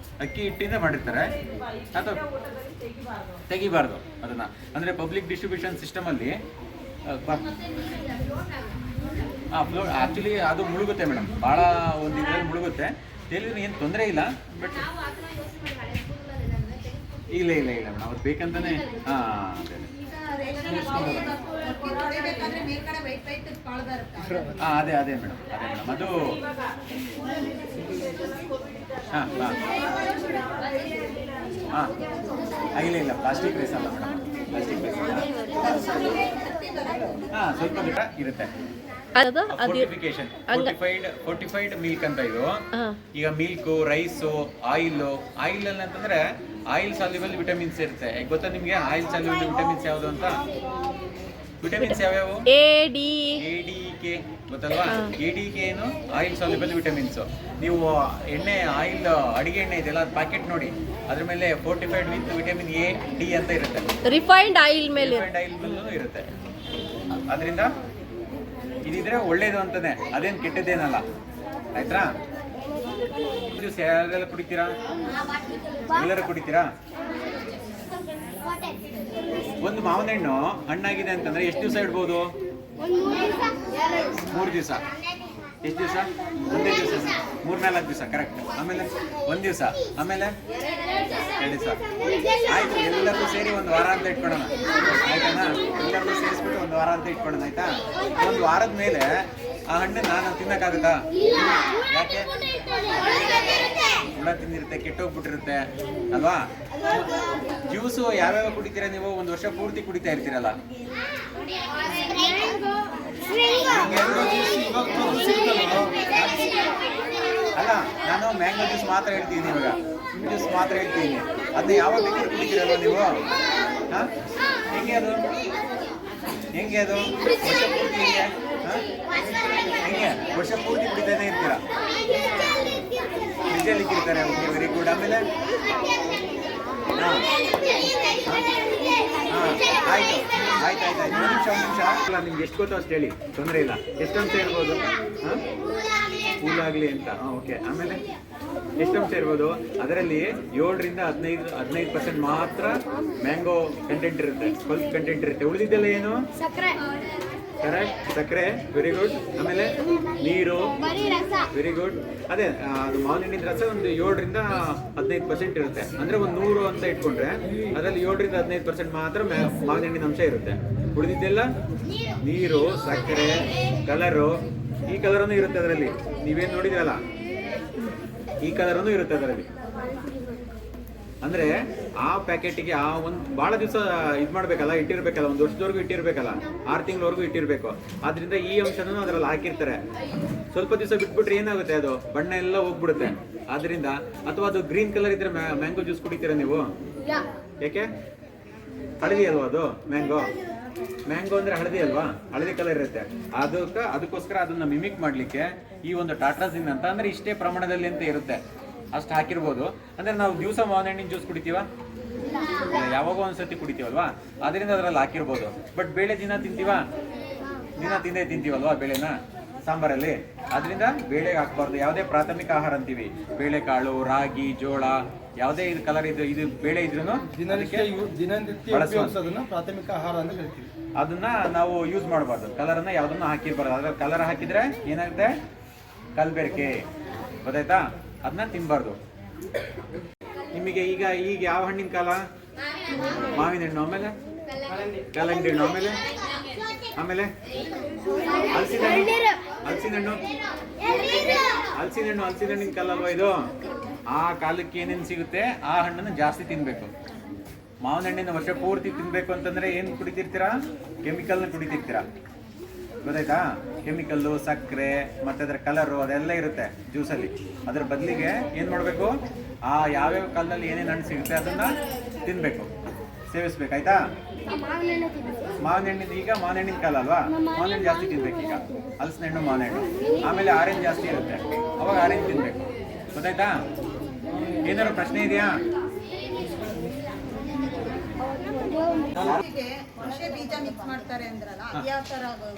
ಅಕ್ಕಿ ಹಿಟ್ಟಿಂದ ಮಾಡಿರ್ತಾರೆ. ಅಥವಾ ತೆಗಿಬಾರ್ದು ಅದನ್ನು. ಅಂದರೆ ಪಬ್ಲಿಕ್ ಡಿಸ್ಟ್ರಿಬ್ಯೂಷನ್ ಸಿಸ್ಟಮಲ್ಲಿ ಆ್ಯಕ್ಚುಲಿ ಅದು ಮುಳುಗುತ್ತೆ ಮೇಡಮ್, ಭಾಳ ಒಂದು ಇದರಲ್ಲಿ ಮುಳುಗುತ್ತೆ. ತೇಲಿದ್ರೆ ಏನು ತೊಂದರೆ ಇಲ್ಲ. ಬಟ್ ಇಲ್ಲ ಮೇಡಮ್, ಅವ್ರು ಬೇಕಂತಾನೆ. ಅದೇ ಮೇಡಮ್, ಅದು ಇಲ್ಲ ಪ್ಲಾಸ್ಟಿಕ್ ರೈಸ್ ಅಲ್ಲ ಮೇಡಮ್, ಪ್ಲಾಸ್ಟಿಕ್ ರೈಸ್ ಸ್ವಲ್ಪ ಬಿಟ್ಟ ಇರುತ್ತೆ. ಫೋರ್ಟಿಫೈಡ್ ಮಿಲ್ಕ್ ಅಂತ ಇದು. ಈಗ ಮಿಲ್ಕು, ರೈಸು, ಆಯಿಲ್ ಅಂತಂದ್ರೆ ಆಯಿಲ್ ಸಾಲ್ಯುಬಲ್ ವಿಟಮಿನ್ಸ್ ಇರುತ್ತೆ. ಗೊತ್ತಾ ನಿಮ್ಗೆ ಆಯಿಲ್ ಸಾಲ್ಯುಬಲ್ ವಿಟಮಿನ್ಸ್ ಯಾವುದು ಅಂತ? ವಿಟಮಿನ್ಸ್ ಯಾವ್ಯಾವು? ADK ಗೊತ್ತಲ್ವಾ? ADK ಏನು? Oil soluble vitamins. ನೀವು ಆಯಿಲ್ ಅಡಿಗೆ ಎಣ್ಣೆ ಇದೆಯಲ್ಲ, ಅದು ಪ್ಯಾಕೆಟ್ ನೋಡಿ, ಅದ್ರ ಮೇಲೆ fortified with vitamin A, D ಅಂತ ಇರುತ್ತೆ. ರಿಫೈನ್ಡ್ ಆಯಿಲ್ ಮೇಲೆ ಇರುತ್ತೆ. ಅದರಿಂದ ಇದಿದ್ರೆ ಒಳ್ಳೇದು ಅಂತಾನೆ, ಅದೇನು ಕೆಟ್ಟದ್ದೇನಲ್ಲ. ಆಯ್ತಾ? ಜ್ಯೂಸ್ ಯಾರೆಲ್ಲ ಕುಡಿತೀರಾ? ಎಲ್ಲರೂ ಕುಡಿತೀರಾ? ಒಂದು ಮಾವಿನ ಹಣ್ಣು ಹಣ್ಣಾಗಿದೆ ಅಂತಂದ್ರೆ ಎಷ್ಟು ದಿವಸ ಇಡ್ಬೋದು? 3 ದಿವಸ. ಎಷ್ಟು ದಿವಸ? ಒಂದೇ ದಿವಸ, 3-4 ದಿವಸ ಕರೆಕ್ಟ್. ಆಮೇಲೆ 1 ದಿವಸ, ಆಮೇಲೆ 2 ದಿವಸ. ಆಯ್ತು, ಎಲ್ಲರಿಗೂ ಸೇರಿ 1 ವಾರ ಅಂತ ಇಟ್ಕೊಳ್ಳೋಣ ಆಯ್ತಾನಾ? ಎಲ್ಲರಿಗೂ ಸೇರಿಸ್ಬಿಟ್ಟು 1 ವಾರ ಅಂತ ಇಟ್ಕೊಳ್ಳೋಣ ಆಯ್ತಾ? 1 ವಾರದ ಮೇಲೆ ಆ ಹಣ್ಣನ್ನ ನಾವು ತಿನ್ನಕ್ಕಾಗುತ್ತಾ? ಯಾಕೆ? ಹುಳ ತಿಂದಿರುತ್ತೆ, ಕೆಟ್ಟೋಗ್ಬಿಟ್ಟಿರುತ್ತೆ ಅಲ್ವಾ? ಜ್ಯೂಸು ಯಾವ್ಯಾವ ಕುಡಿತೀರಾ ನೀವು? 1 ವರ್ಷ ಪೂರ್ತಿ ಕುಡಿತಾ ಇರ್ತೀರಲ್ಲ. ಅಲ್ಲ, ನಾನು ಮ್ಯಾಂಗೋ ಜ್ಯೂಸ್ ಮಾತ್ರ ಹೇಳ್ತೀನಿ ಇವಾಗ, ಜ್ಯೂಸ್ ಮಾತ್ರ ಹೇಳ್ತೀನಿ. ಅದನ್ನ ಯಾವಾಗ ಬೇಕಾದ್ರೂ ಕುಡಿತೀರಲ್ವ ನೀವು? ಹಾಂ, ಹೆಂಗೆ ಅದು? ಹೆಂಗೆ ಅದು? ವರ್ಷ ಪೂರ್ತಿ ಹೆಂಗೆ? ಹಾಂ, ಹೆಂಗೆ ವರ್ಷ ಪೂರ್ತಿ ಕುಡಿತಾನೆ ಇರ್ತೀರಾ? ಫ್ರಿಜ್ಜಲ್ಲಿ ಇಟ್ಟಿರ್ತಾರೆ. Okay, very good. ಆಮೇಲೆ ಹಾಂ ಆಯ್ತು ಆಯ್ತು ಆಯ್ತು ಆಯ್ತು. ಒಂದು ನಿಮಿಷ ಅಲ್ಲ, ನಿಮ್ಗೆ ಎಷ್ಟು ಗೊತ್ತೋ ಅಷ್ಟು ಹೇಳಿ, ತೊಂದರೆ ಇಲ್ಲ. ಎಷ್ಟು ಅಂಶ ಇರ್ಬೋದು? ಹಾಂ, ಕೂಲಾಗಲಿ ಅಂತ. ಹಾಂ, ಓಕೆ. ಆಮೇಲೆ ಎಷ್ಟು ಅಂಶ ಇರ್ಬೋದು? ಅದರಲ್ಲಿ 7ರಿಂದ 15% ಮಾತ್ರ ಮ್ಯಾಂಗೋ ಕಂಟೆಂಟ್ ಇರುತ್ತೆ, ಪಲ್ಪ್ ಕಂಟೆಂಟ್ ಇರುತ್ತೆ. ಉಳಿದಿದ್ದೆಲ್ಲ ಏನು? ಕರೆಕ್ಟ್, ಸಕ್ಕರೆ. Very good. ಆಮೇಲೆ ನೀರು. Very good. ಅದೇ ಅದು ಮಾವಿನ ಹಣ್ಣಿನ ರಸ ಒಂದು 7ರಿಂದ 15% ಇರುತ್ತೆ. ಅಂದರೆ ಒಂದು 100 ಅಂತ ಇಟ್ಕೊಂಡ್ರೆ ಅದರಲ್ಲಿ 7ರಿಂದ 15% ಮಾತ್ರ ಮಾವಿನ ಹಣ್ಣಿನ ಅಂಶ ಇರುತ್ತೆ. ಉಳಿದಿದ್ದೆಲ್ಲ ನೀರು, ಸಕ್ಕರೆ, ಕಲರು. ಈ ಕಲರನ್ನು ಇರುತ್ತೆ ಅದರಲ್ಲಿ, ನೀವೇನು ನೋಡಿದ್ರಲ್ಲ ಈ ಕಲರನ್ನು ಇರುತ್ತೆ ಅದರಲ್ಲಿ. ಅಂದರೆ ಆ ಪ್ಯಾಕೆಟಿಗೆ ಆ ಒಂದು ಭಾಳ ದಿವಸ ಇದು ಮಾಡಬೇಕಲ್ಲ, ಇಟ್ಟಿರ್ಬೇಕಲ್ಲ, 1 ವರ್ಷದವರೆಗೂ ಇಟ್ಟಿರ್ಬೇಕಲ್ಲ, 6 ತಿಂಗಳವರೆಗೂ ಇಟ್ಟಿರಬೇಕು. ಆದ್ದರಿಂದ ಈ ಅಂಶನೂ ಅದರಲ್ಲಿ ಹಾಕಿರ್ತಾರೆ. ಸ್ವಲ್ಪ ದಿವಸ ಬಿಟ್ಬಿಟ್ರೆ ಏನಾಗುತ್ತೆ, ಅದು ಬಣ್ಣ ಎಲ್ಲ ಹೋಗ್ಬಿಡುತ್ತೆ. ಆದ್ದರಿಂದ ಅಥವಾ ಅದು ಗ್ರೀನ್ ಕಲರ್ ಇದ್ರೆ ಮ್ಯಾಂಗೋ ಜ್ಯೂಸ್ ಕುಡಿತೀರಾ ನೀವು? ಯಾಕೆ? ಹಳದಿ ಅಲ್ವಾ ಅದು? ಮ್ಯಾಂಗೋ ಅಂದರೆ ಹಳದಿ ಅಲ್ವಾ? ಹಳದಿ ಕಲರ್ ಇರುತ್ತೆ. ಅದಕ್ಕೋಸ್ಕರ ಅದನ್ನ ಮಿಮಿಕ್ ಮಾಡಲಿಕ್ಕೆ ಈ ಒಂದು ಟಾಟ್ರಾಜಿನ್ ಅಂತ, ಅಂದರೆ ಇಷ್ಟೇ ಪ್ರಮಾಣದಲ್ಲಿ ಅಂತ ಇರುತ್ತೆ, ಅಷ್ಟು ಹಾಕಿರ್ಬೋದು. ಅಂದರೆ ನಾವು ದಿವಸ ಮಾವಿನ ಹಣ್ಣಿನ ಜ್ಯೂಸ್ ಕುಡಿತೀವ? ಯಾವಾಗೋ ಒಂದ್ಸತಿ ಕುಡಿತೀವಲ್ವಾ, ಅದರಿಂದ ಅದರಲ್ಲಿ ಹಾಕಿರ್ಬೋದು. ಬಟ್ ಬೇಳೆ ದಿನ ತಿಂತೀವಲ್ವಾ ಬೇಳೆನ ಸಾಂಬಾರಲ್ಲಿ, ಅದರಿಂದ ಬೇಳೆಗೆ ಹಾಕ್ಬಾರ್ದು. ಯಾವುದೇ ಪ್ರಾಥಮಿಕ ಆಹಾರ ಅಂತೀವಿ, ಬೇಳೆಕಾಳು, ರಾಗಿ, ಜೋಳ, ಯಾವುದೇ ಇದು ಕಲರ್ ಇದು ಬೇಳೆ ಇದ್ರೂ ದಿನನಿತ್ಯ ಉಪಯೋಗಿಸೋದನ್ನ ಪ್ರಾಥಮಿಕ ಆಹಾರ ಅಂತ ಹೇಳ್ತೀವಿ. ಅದನ್ನ ನಾವು ಯೂಸ್ ಮಾಡಬಾರ್ದು. ಕಲರನ್ನ ಯಾವುದನ್ನ ಹಾಕಿರ್ಬಾರ್ದು. ಅದ್ರಲ್ಲಿ ಕಲರ್ ಹಾಕಿದ್ರೆ ಏನಾಗುತ್ತೆ? ಕಲಬೆರಕೆ. ಗೊತ್ತಾಯ್ತಾ? ಅದನ್ನ ತಿನ್ನಬಾರ್ದು. ನಿಮಗೆ ಈಗ ಯಾವ ಹಣ್ಣಿನ ಕಾಲ? ಮಾವಿನ ಹಣ್ಣು, ಆಮೇಲೆ ಕಲ್ಲಂಗಡಿ ಹಣ್ಣು, ಆಮೇಲೆ ಹಲಸಿನ ಹಣ್ಣಿನ ಕಾಲ ಅಲ್ವಾ ಇದು? ಆ ಕಾಲಕ್ಕೆ ಏನೇನು ಸಿಗುತ್ತೆ ಆ ಹಣ್ಣನ್ನು ಜಾಸ್ತಿ ತಿನ್ಬೇಕು. ಮಾವಿನ ಹಣ್ಣಿನ ವರ್ಷ ಪೂರ್ತಿ ತಿನ್ಬೇಕು ಅಂತಂದ್ರೆ ಏನು ಕುಡಿತಿರ್ತೀರಾ? ಕೆಮಿಕಲ್ನ ಕುಡಿತಿರ್ತೀರಾ. ಗೊತ್ತಾಯ್ತಾ? ಕೆಮಿಕಲ್ಲು, ಸಕ್ಕರೆ, ಮತ್ತೆ ಅದರ ಕಲರು ಅದೆಲ್ಲ ಇರುತ್ತೆ ಜ್ಯೂಸಲ್ಲಿ. ಅದರ ಬದಲಿಗೆ ಏನು ಮಾಡಬೇಕು? ಆ ಯಾವ್ಯಾವ ಕಾಲದಲ್ಲಿ ಏನೇನು ಹಣ್ಣು ಸಿಗುತ್ತೆ ಅದನ್ನ ತಿನ್ಬೇಕು, ಸೇವಿಸ್ಬೇಕು. ಆಯ್ತಾ? ಮಾವಿನ ಹಣ್ಣಿನ ಈಗ ಮಾವಿನ ಹಣ್ಣಿನ ಕಾಲ ಅಲ್ವಾ? ಮಾವಿನ ಹಣ್ಣು ಜಾಸ್ತಿ ತಿನ್ಬೇಕು. ಈಗ ಹಲಸಿನ ಹಣ್ಣು, ಮಾವಿನ ಹಣ್ಣು, ಆಮೇಲೆ ಆರೆಂಜ್ ಜಾಸ್ತಿ ಇರುತ್ತೆ, ಅವಾಗ ಆರೆಂಜ್ ತಿನ್ಬೇಕು. ಗೊತ್ತಾಯ್ತಾ? ಏನಾದ್ರು ಪ್ರಶ್ನೆ ಇದೆಯಾ?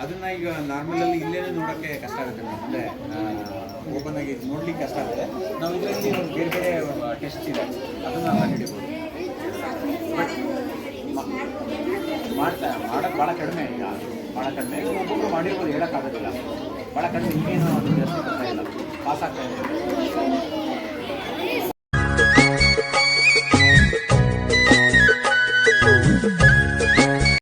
ಅದನ್ನ ಈಗ ನಾರ್ಮಲ್ ಅಲ್ಲಿ ಇಲ್ಲೇನೆ ನೋಡೋಕ್ಕೆ ಕಷ್ಟ ಆಗುತ್ತೆ, ಅಂದ್ರೆ ಓಪನ್ ಆಗಿ ನೋಡ್ಲಿಕ್ಕೆ ಕಷ್ಟ ಆಗುತ್ತೆ. ನಾವು ಇದರಲ್ಲಿ ಬೇರೆ ಬೇರೆ ಟೆಸ್ಟ್ ಇದೆ, ಅದನ್ನ ಕಂಡುಹಿಡಿಯಬಹುದು. ಮಾಡೋದು ಭಾಳ ಕಡಿಮೆ, ಈಗ ಭಾಳ ಕಡಿಮೆ. ಒಬ್ಬೊಬ್ರು ಮಾಡಿರ್ಬೋದು, ಹೇಳೋಕ್ಕಾಗೋದಿಲ್ಲ. ಭಾಳ ಕಡಿಮೆ. ಈಗೇನು ಅದು ಜಾಸ್ತಿ ಬರ್ತಾ ಇಲ್ಲ, ಪಾಸ್ ಆಗ್ತಾ ಇದೆ.